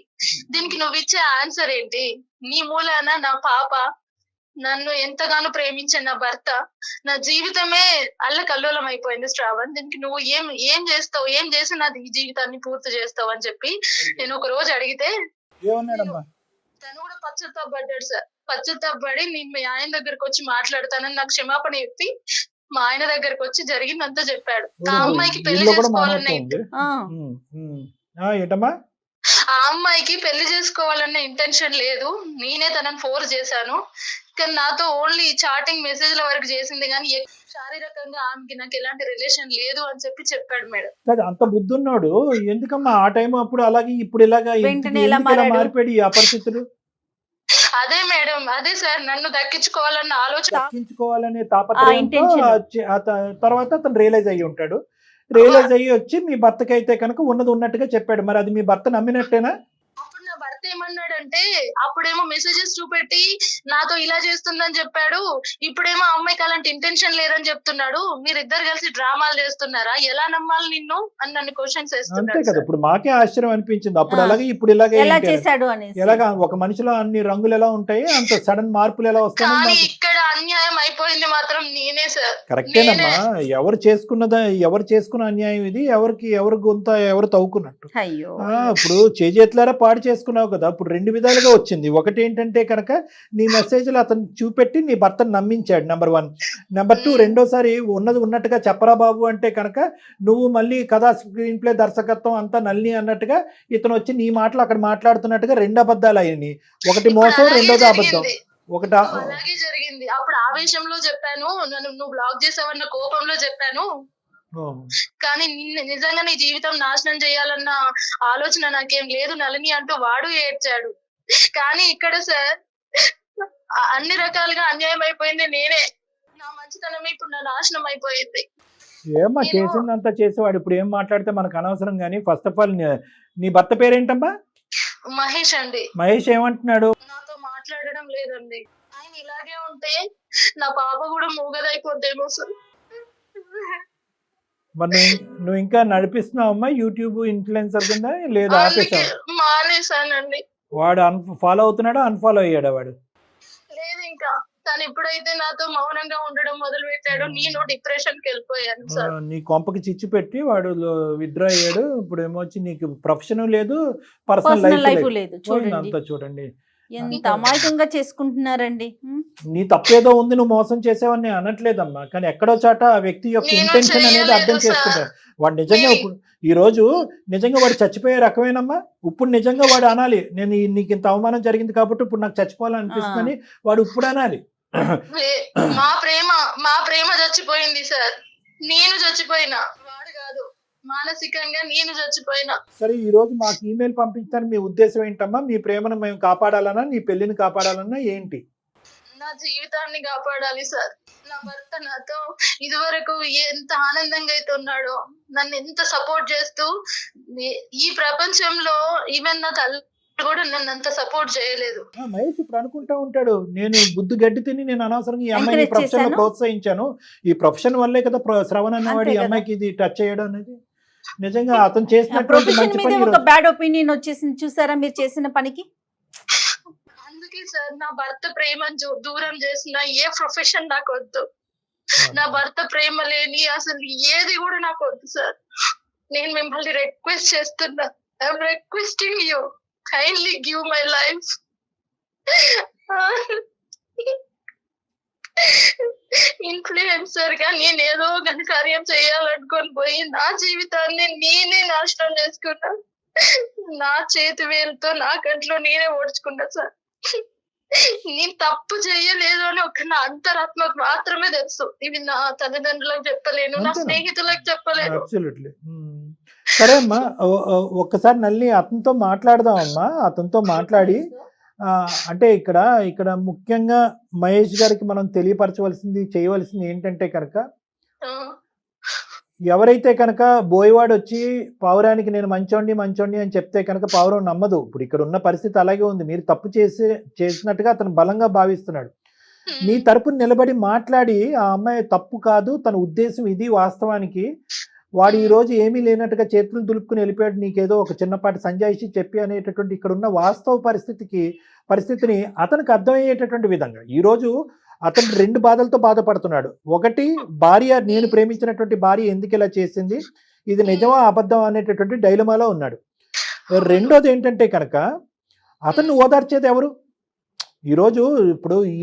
దీనికి నువ్వు ఇచ్చే ఆన్సర్ ఏంటి? నీ మూలాన నా పాప, నన్ను ఎంతగానో ప్రేమించే నా భర్త, నా జీవితమే అల్లకల్లోలం అయిపోయింది శ్రావణ్. దీనికి నువ్వు ఏం చేస్తావు, ఏం చేసి నాది ఈ జీవితాన్ని పూర్తి చేస్తావు అని చెప్పి నేను ఒక రోజు అడిగితే ఏమన్నాడమ్మా? తను కూడా పశ్చాత్తాపడ్డాడు సార్. పశ్చాత్తాపడి నేను మీ ఆయన దగ్గరకు వచ్చి మాట్లాడతానని నాకు క్షమాపణ చెప్పి మా ఆయన దగ్గరకు వచ్చి జరిగిందంతా చెప్పాడు. ఆ అమ్మాయికి పెళ్లి వీళ్ళు కూడా చేసుకోవాలన్న మాట్లాడుతుంది. ఆ, ఏంటమ్మా? ఆ అమ్మాయికి పెళ్లి చేసుకోవాలన్న ఇంటెన్షన్ లేదు, నేనే తనని ఫోర్స్ చేశాను. కానీ నాతో ఓన్లీ చాటింగ్ మెసేజ్ల వరకు చేసింది కానీ శారీరకంగా ఆమెకి నాకు ఎలాంటి రిలేషన్ లేదు అని చెప్పాడు మేడం. కాదు, అంత బుద్ధున్నాడు ఎందుకమ్మా ఆ టైం అప్పుడు అలాగే ఇప్పుడు ఇలాగా వెంటనే ఎలా ఎందుకు ఇలా మారాడు? మారిపోయాడు ఈ అపరిస్థితులు? అదే మేడం, అదే సార్, నన్ను దక్కించుకోవాలన్న ఆలోచన. దక్కించుకోవాలనే తాపత్రయంతో intention. తర్వాత అతను రియలైజ్ అయ్యి ఉంటాడు. రియలైజ్ అయ్యి వచ్చి మీ భర్తకి అయితే కనుక ఉన్నది ఉన్నట్టుగా చెప్పాడు. మరి అది మీ భర్త నమ్మినట్టేనా? అప్పుడు నా భర్త ఏమన్నాడంటే, అప్పుడేమో మెసేజెస్ చూపెట్టి నాతో ఇలా చేస్తుందని చెప్పాడు, ఇప్పుడేమో అమ్మాయికి అలాంటి ఇంటెన్షన్ లేదని చెప్తున్నాడు, మీరిద్దరు కలిసి డ్రామాలు చేస్తున్నారా, ఎలా నమ్మాలి నిన్ను అని నన్ను క్వశ్చన్స్ అంతే వేస్తున్నాడు కదా. సార్. ఇప్పుడు మాకే ఆశ్చర్యం అనిపించింది. అప్పుడు ఆ. అలాగే ఇప్పుడు ఇలాగే ఎలా ఏంటి? చేశాడు అనేసి. ఎలాగా ఒక మనిషిలో అన్ని రంగులు ఎలా ఉంటాయి అంత సడన్ మార్పులు ఎలా వస్తాయి? కానీ ఇక్కడ అన్యాయం అయిపోయింది మాత్రం నేనే సార్. కరెక్టేనమ్మా. ఎవరు చేసుకున్న అన్యాయం ఇది. ఎవరు గొంత ఎవరు తవ్వుకున్నట్టు. అయ్యో ఇప్పుడు చేజేతులారా పాడు చేసుకున్నావు కదా. ఇప్పుడు రెండు విధాలుగా వచ్చింది. ఒకటి ఏంటంటే కనుక నీ మెసేజ్లు అతను చూపెట్టి నీ భర్తను నమ్మించాడు, నెంబర్ 1. నెంబర్ 2, రెండోసారి ఉన్నది ఉన్నట్టుగా చెప్పరా బాబు అంటే కనుక నువ్వు మళ్ళీ కథా స్క్రీన్ ప్లే దర్శకత్వం అంతా నల్లి అన్నట్టుగా ఇతను వచ్చి నీ మాటలు అక్కడ మాట్లాడుతున్నట్టుగా 2 అబద్ధాలు అయ్యాయి. ఒకటి ఇప్పుడు మోసం, అలాగే రెండోది అబద్ధం. జరిగింది. ఒకటి అలాగే జరిగింది. అప్పుడు ఆవేశంలో చెప్పాను, నువ్వు బ్లాక్ చేసావన్న కోపంలో చెప్పాను. కానీ నిజంగా నీ జీవితం నాశనం చేయాలన్న ఆలోచన నాకేం లేదు నళిని అంటూ వాడు ఏడ్చాడు. కానీ ఇక్కడ సార్ అన్ని రకాలుగా అన్యాయం అయిపోయింది నేనే. నా మంచితనమే ఇప్పుడు నా నాశనం అయిపోయింది. ఏమ్మా చేసిందంతా చేసేవాడు. ఇప్పుడు ఏం మాట్లాడితే మనకు అనవసరం. కానీ ఫస్ట్ ఆఫ్ ఆల్ నీ భర్త పేరేంటమ్మా? మహేష్ అండి. మహేష్ ఏమంటున్నాడు? నాతో మాట్లాడడం లేదండి. ఆయన ఇలాగే ఉంటే నా పాప కూడా మూగదైపోద్దేమో సార్. మరి నువ్వు ఇంకా నడిపిస్తున్నావమ్మా యూట్యూబ్ ఇన్ఫ్లుయెన్సర్ కింద? లేదా అందుకే ఆపేసావు? మానేశానండి. వాడు ఫాలో అవుతున్నాడా, అన్ఫాలో అయ్యాడా వాడు? లేదు, ఇంకా తను ఎప్పుడైతే నాతో మౌనంగా ఉండడం మొదలు పెట్టాడో నేను డిప్రెషన్ కి వెళ్ళిపోయాను సార్. నీ కొంపకి చిచ్చు పెట్టి వాడు విత్డ్రా అయ్యాడు. ఇప్పుడు ఏమొచ్చి నీకు ప్రొఫెషన్ లేదు, పర్సనల్ పర్సనల్ లైఫ్ లైఫ్ లేదు. చూడండి అంతా చూడండి. ఎంత అమాయకంగా చేసుకుంటున్నారండి. నీ తప్పేదో ఉంది, నువ్వు మోసం చేసావని నేను అనట్లేదమ్మా. కానీ ఎక్కడో చాట ఆ వ్యక్తి యొక్క నేను ఇంటెన్షన్ అనేది చేయలేదు అర్థం సార్. చేసుకుంటారు. వాడు నిజంగా ఇప్పుడు ఈ రోజు నిజంగా వాడు చచ్చిపోయే రకమేనమ్మా. ఇప్పుడు నిజంగా వాడు అనాలి, నేను నీకు ఇంత అవమానం జరిగింది కాబట్టి ఇప్పుడు నాకు చచ్చిపోవాలనిపిస్తుందని వాడు ఇప్పుడు అనాలి. మా ప్రేమ చచ్చిపోయింది సార్. నేను చచ్చిపోయినా, వాడు కాదు. మానసికంగా నేను చచ్చిపోయినా. సరే, ఈ రోజు మాకు ఈమెయిల్ పంపించడానికి మీ ఉద్దేశం ఏంటమ్మా? మీ ప్రేమను మేము కాపాడాలన్నా, నీ పెళ్లిని కాపాడాలన్నా ఏంటి? నా జీవితాన్ని కాపాడాలి సార్. నా భర్త నాతో ఇదివరకు ఎంత ఆనందంగా అయితే ఉన్నాడో, నన్ను ఎంత సపోర్ట్ చేస్తూ, ఈ ప్రపంచంలో ఈవెన్ నా తల్లి కూడా నన్ను అంత సపోర్ట్ చేయలేదు. మహేష్ ఇప్పుడు అనుకుంటా ఉంటాడు, నేను బుద్ధి గడ్డి తిని నేను అనవసరంగా ఈ అమ్మాయిని Encourage ప్రొఫెషన్ లో చేశాను. ప్రోత్సహించాను. ఈ ప్రొఫెషన్ వల్లే కదా శ్రవణ్ అన్నవాడు ఈ అంతే కదా. అమ్మాయికి ఇది టచ్ చేయడం అనేది. నిజంగా అతను చేసినటువంటి ప్రొఫెషన్ మంచి మీద పని ఈ ఒక రోజు. బ్యాడ్ ఒపీనియన్ వచ్చేసింది చూసారా మీరు చేసిన పనికి. అందుకే సార్ నా భర్త ప్రేమను దూరం చేసిన ఏ ప్రొఫెషన్ నాకు వద్దు. నా భర్త ప్రేమ లేని అసలు ఏది కూడా నాకు వద్దు సార్. నేను మిమ్మల్ని రిక్వెస్ట్ చేస్తున్నా, I'm requesting you, kindly give my life. Influencer గా నేను ఏదో ఘనకార్యం చేయాలనుకొని పోయి నా జీవితాన్ని నేనే నాశనం చేసుకున్నా. నా చేతి వేలుతో నా కంట్లో నేనే ఓడ్చుకున్నా సార్. నేను తప్పు చేయలేదు అని ఒక నా అంతరాత్మకు మాత్రమే తెలుసు. ఇవి నా తల్లిదండ్రులకు చెప్పలేను, నా అంతేనా? స్నేహితులకు చెప్పలేను. Absolutely. సరే అమ్మా, ఒక్కసారి నల్లి అతనితో మాట్లాడదామమ్మా. అతనితో మాట్లాడి అంటే ఇక్కడ ముఖ్యంగా మహేష్ గారికి మనం తెలియపరచవలసింది, చేయవలసింది ఏంటంటే కనుక, ఆ, ఎవరైతే కనుక బోయవాడు వచ్చి పావురానికి నేను మంచోండి అని చెప్తే కనుక పావురం నమ్మదు. ఇప్పుడు ఇక్కడ ఉన్న పరిస్థితి అలాగే ఉంది. మీరు తప్పు చేసినట్టుగా అతను బలంగా భావిస్తున్నాడు. మీ తరపున నిలబడి మాట్లాడి ఆ అమ్మాయి తప్పు కాదు, తన ఉద్దేశం ఇది, వాస్తవానికి వాడు ఈ రోజు ఏమీ లేనట్టుగా చేతులు దులుపుకుని వెళ్ళిపోయాడు, నీకేదో ఒక చిన్నపాటి సంజాయిషి చెప్పి అనేటటువంటి ఇక్కడ ఉన్న వాస్తవ పరిస్థితిని అతనికి అర్థమయ్యేటటువంటి విధంగా ఈ రోజు అతను 2 బాధలతో బాధపడుతున్నాడు. ఒకటి, భార్య, నేను ప్రేమించినటువంటి భార్య ఎందుకు ఇలా చేసింది, ఇది నిజమా అబద్ధం అనేటటువంటి డైలమాలో ఉన్నాడు. రెండోది ఏంటంటే కనుక అతన్ని ఓదార్చేది ఎవరు?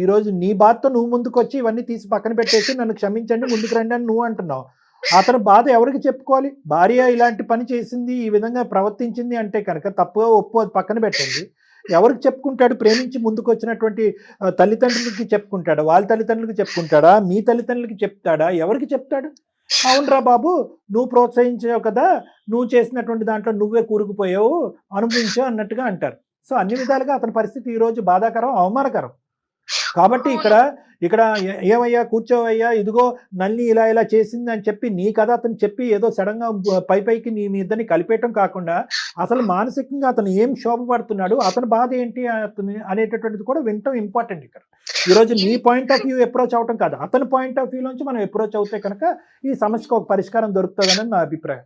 ఈరోజు నీ బాధతో నువ్వు ముందుకు వచ్చి ఇవన్నీ తీసి పక్కన పెట్టేసి నన్ను క్షమించండి ముందుకు రండి అని నువ్వు అంటున్నావు. అతని బాధ ఎవరికి చెప్పుకోవాలి? భార్య ఇలాంటి పని చేసింది, ఈ విధంగా ప్రవర్తించింది అంటే కనుక తప్పుగా ఒప్పు, అది పక్కన పెట్టండి. ఎవరికి చెప్పుకుంటాడు? ప్రేమించి ముందుకు వచ్చినటువంటి తల్లిదండ్రులకి చెప్పుకుంటాడా? వాళ్ళ తల్లిదండ్రులకి చెప్పుకుంటాడా? మీ తల్లిదండ్రులకి చెప్తాడా? ఎవరికి చెప్తాడు? అవునరా బాబు, నువ్వు ప్రోత్సహించావు కదా, నువ్వు చేసినటువంటి దాంట్లో నువ్వే కూరుకుపోయావు, అనుభవించావు అన్నట్టుగా అంటారు. సో అన్ని విధాలుగా అతని పరిస్థితి ఈరోజు బాధాకరం, అవమానకరం. కాబట్టి ఇక్కడ ఏమయ్యా కూర్చోవయ్యా, ఇదిగో నల్లి ఇలా చేసింది అని చెప్పి నీ కథ అతను చెప్పి ఏదో సడన్గా పైకి మీ ఇద్దరిని కలిపేయటం కాకుండా అసలు మానసికంగా అతను ఏం శోభపడుతున్నాడు, అతని బాధ ఏంటి అతని అనేటటువంటిది కూడా వినటం ఇంపార్టెంట్. ఇక్కడ ఈరోజు నీ పాయింట్ ఆఫ్ వ్యూ అప్రోచ్ అవటం కాదు, అతని పాయింట్ ఆఫ్ వ్యూ నుంచి మనం అప్రోచ్ అవుతే కనుక ఈ సమస్యకు ఒక పరిష్కారం దొరుకుతుందని నా అభిప్రాయం.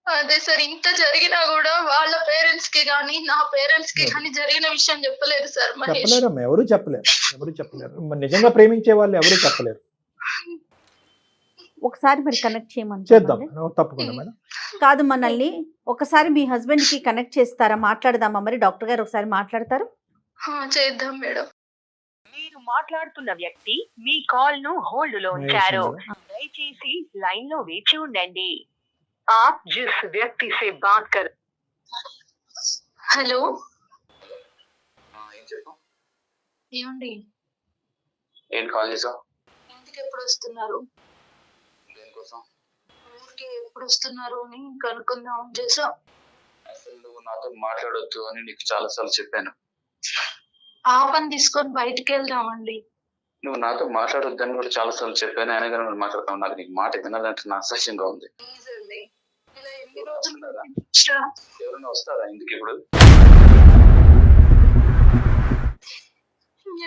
అదే సార్, ఇంత జరిగినా కూడా వాళ్ళ పేరెంట్స్ కి గానీ నా పేరెంట్స్ కి గానీ జరిగిన విషయం చెప్పలేదు సార్ మహేష్. చెప్పలేరు, ఎవరు చెప్పలేరు. నిజంగా ప్రేమించే వాళ్ళు ఎవరు చెప్పలేరు. ఒకసారి మరి కనెక్ట్ చేయమని చేద్దాం, తప్పకుండా మేడం. కాదు, మనల్ని ఒకసారి మీ హస్బెండ్ కి కనెక్ట్ చేస్తారా? మాట్లాడదామా? మరి డాక్టర్ గారు ఒకసారి మాట్లాడతారు. చేద్దాం మేడం. మీరు మాట్లాడుతున్న వ్యక్తి మీ కాల్ ను హోల్డ్ లో ఉంచారు, దయచేసి లైన్ లో వేచి ఉండండి. आप जिस व्यक्ति से बात कर హలో, ఏం చెప్పు, ఏమండి ఏంటి కాల్ చేసావు? ఇంటికి ఎప్పుడు వస్తున్నారు? దేనికోసం? ఊరికి ఎప్పుడు వస్తున్నారు అని కనుక్కుందాం చేసా. అసలు నువ్వు నాతో మాట్లాడొద్దు అని నీకు చాలా సార్లు చెప్పాను. ఆ పని తీసుకొని బయటికి వెళ్దామండి. నువ్వు నాతో మాట్లాడొద్దు అని కూడా చాలా సార్లు చెప్పాను, అయినా కానీ నువ్వు మాట్లాడతావు. నాకు నీకు మాట వినాలంటే నా అసహ్యంగా ఉంది. ప్లీజ్ అండి, ఇలా ఎన్ని రోజులు ఎవరైనా వస్తారా ఇంటికి ఇప్పుడు?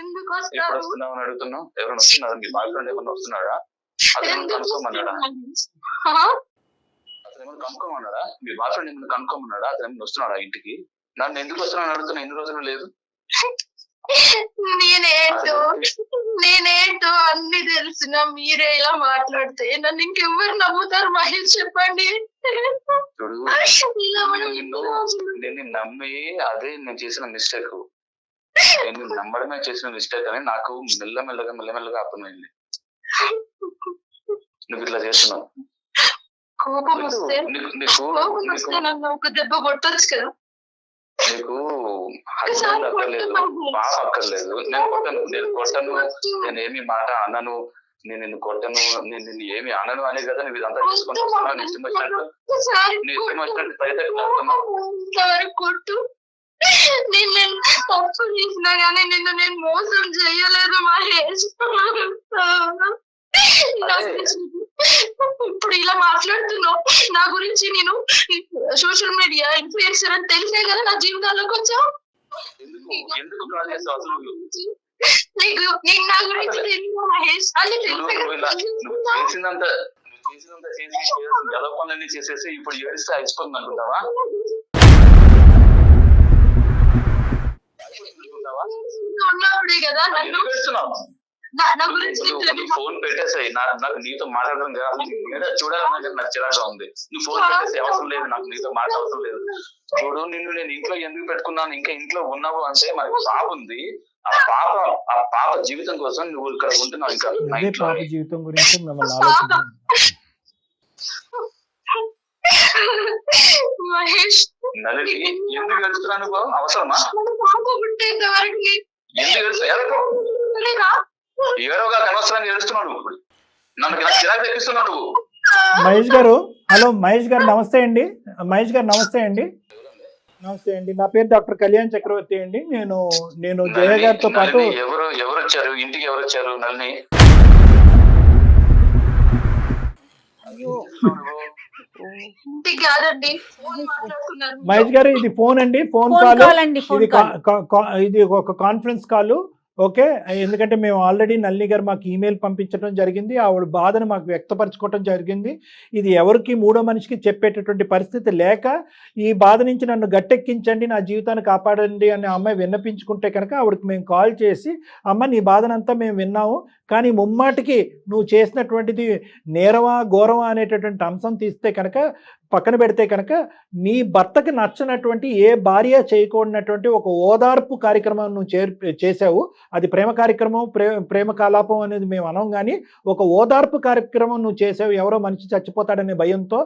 ఎందుకు ఎప్పుడు వస్తారు? వస్తున్నావు అని అడుగుతున్నావు. ఎవరైనా వస్తున్నారా? మీ బాయ్ ఫ్రెండ్ ఏమన్నా వస్తున్నాడా? అతను ఏమన్నా కనుక్కోమన్నాడా? అతను ఏమన్నా కనుక్కోమన్నాడా? మీ బాయ్ ఫ్రెండ్ ఏమన్నా కనుక్కోమన్నాడా? అతను ఏమన్నా వస్తున్నాడా ఇంటికి? నన్ను ఎందుకు వస్తున్నాను అడుగుతున్నా, ఎన్ని రోజులు లేదు. నేనేంటో అన్ని తెలిసిన మీరే ఇలా మాట్లాడితే నన్ను ఇంకెవ్వరు నమ్ముతారు మహేష్, చెప్పండి. చూడు, నేను నమ్మి అదే నేను చేసిన మిస్టేక్, నేను నమ్మడమే చేసిన మిస్టేక్ అని నాకు మెల్లమెల్లగా అర్థమైంది. నువ్వు ఇట్లా చేస్తున్నావు. కోపం వస్తే నన్ను ఒక దెబ్బ కొట్టొచ్చు కదా. నీకు హస్బెండ్ అక్కర్లేదు, పాప అక్కర్లేదు. నేను కొట్టను, నేను ఏమి మాట అనను, నేను నిన్ను కొట్టను, నేను నిన్ను ఏమి అనను అనే కదా నువ్వు ఇదంతా చేసుకుంటూ వస్తున్నావు. నీ ఇష్టం వచ్చినట్టు కొట్టు. నేను తప్పు చేసినా గానీ నిన్ను నేను మోసం చేయలేదు మహేష్. ఇప్పుడు ఇలా మాట్లాడుతున్నావు నా గురించి. నేను సోషల్ మీడియా ఇన్ఫ్లుయెన్సర్ అని తెలిసే కదా నా జీవితాల్లోకి వచ్చావు. నీకు నేను నా గురించి తెలియదు మహేష్, అని చేసినంత ఎలా పనులన్నీ చేసేసి ఇప్పుడు ఏడిస్తే అయిపోతుంది అనుకుంటావా? ఉన్నవాడే కదా నన్ను ఫోన్ పెట్టేసాయి. నాకు నీతో మాట్లాడడం చూడాలన్నా నాకు చిరాగా ఉంది. నువ్వు ఫోన్ పెట్టేసి అవసరం లేదు, నాకు నీతో మాట అవసరం లేదు. చూడు, నిన్ను నేను ఇంట్లో ఎందుకు పెట్టుకున్నాను, ఇంకా ఇంట్లో ఉన్నావు అంటే మనకి పాప ఉంది. ఆ పాప జీవితం కోసం నువ్వు ఇక్కడ ఉంటున్నావు. ఇంకా పాప జీవితం గురించి మహేష్, నలిని ఎందుకు వెళ్తున్నాను బాబు? అవసరమా? ఎందుకు వెళ్తున్నావు? ఏడోగా అనవసరంగా ఏడుస్తున్నావు. ఇప్పుడు నన్ను నాకు చిరాకు తెప్పిస్తున్నావు. నువ్వు మహేష్ గారు, హలో మహేష్ గారు నమస్తే అండి. మహేష్ గారు నమస్తే అండి. నమస్తే అండి, నా పేరు డాక్టర్ కళ్యాణ్ చక్రవర్తి అండి. నేను జయ గారితో పాటు ఎవరు వచ్చారు ఇంటికి? ఎవరు వచ్చారు? నల్ని ఇంటికి కాదండి, ఫోన్ మాట్లాడుతున్నారు. మహేష్ గారు ఇది ఫోన్ అండి, ఫోన్ ఫోన్ కాల్. కాల్ అండి, ఫోన్ ఇది కాల్. ఇది ఒక కాన్ఫరెన్స్ కాల్. ఓకే, ఎందుకంటే మేము ఆల్రెడీ నల్ని గారు మాకు ఈమెయిల్ పంపించడం జరిగింది, ఆవిడ బాధను మాకు వ్యక్తపరచుకోవడం జరిగింది. ఇది ఎవరికి మూడో మనిషికి చెప్పేటటువంటి పరిస్థితి లేక ఈ బాధ నుంచి నన్ను గట్టెక్కించండి, నా జీవితాన్ని కాపాడండి అని అమ్మాయి విన్నపించుకుంటే కనుక ఆవిడకి మేము కాల్ చేసి, అమ్మ నీ బాధనంతా మేము విన్నాము, కానీ ముమ్మాటికి నువ్వు చేసినటువంటిది నేరమా ఘోరమా అనేటటువంటి అంశం తీస్తే కనుక పక్కన పెడితే కనుక నీ భర్తకి నచ్చనటువంటి ఏ భార్య చేయకూడనటువంటి ఒక ఓదార్పు కార్యక్రమం నువ్వు చేసావు. అది ప్రేమ కార్యక్రమం, ప్రేమ కలాపం అనేది మేము అనం, కానీ ఒక ఓదార్పు కార్యక్రమం నువ్వు చేసావు ఎవరో మనిషి చచ్చిపోతాడనే భయంతో.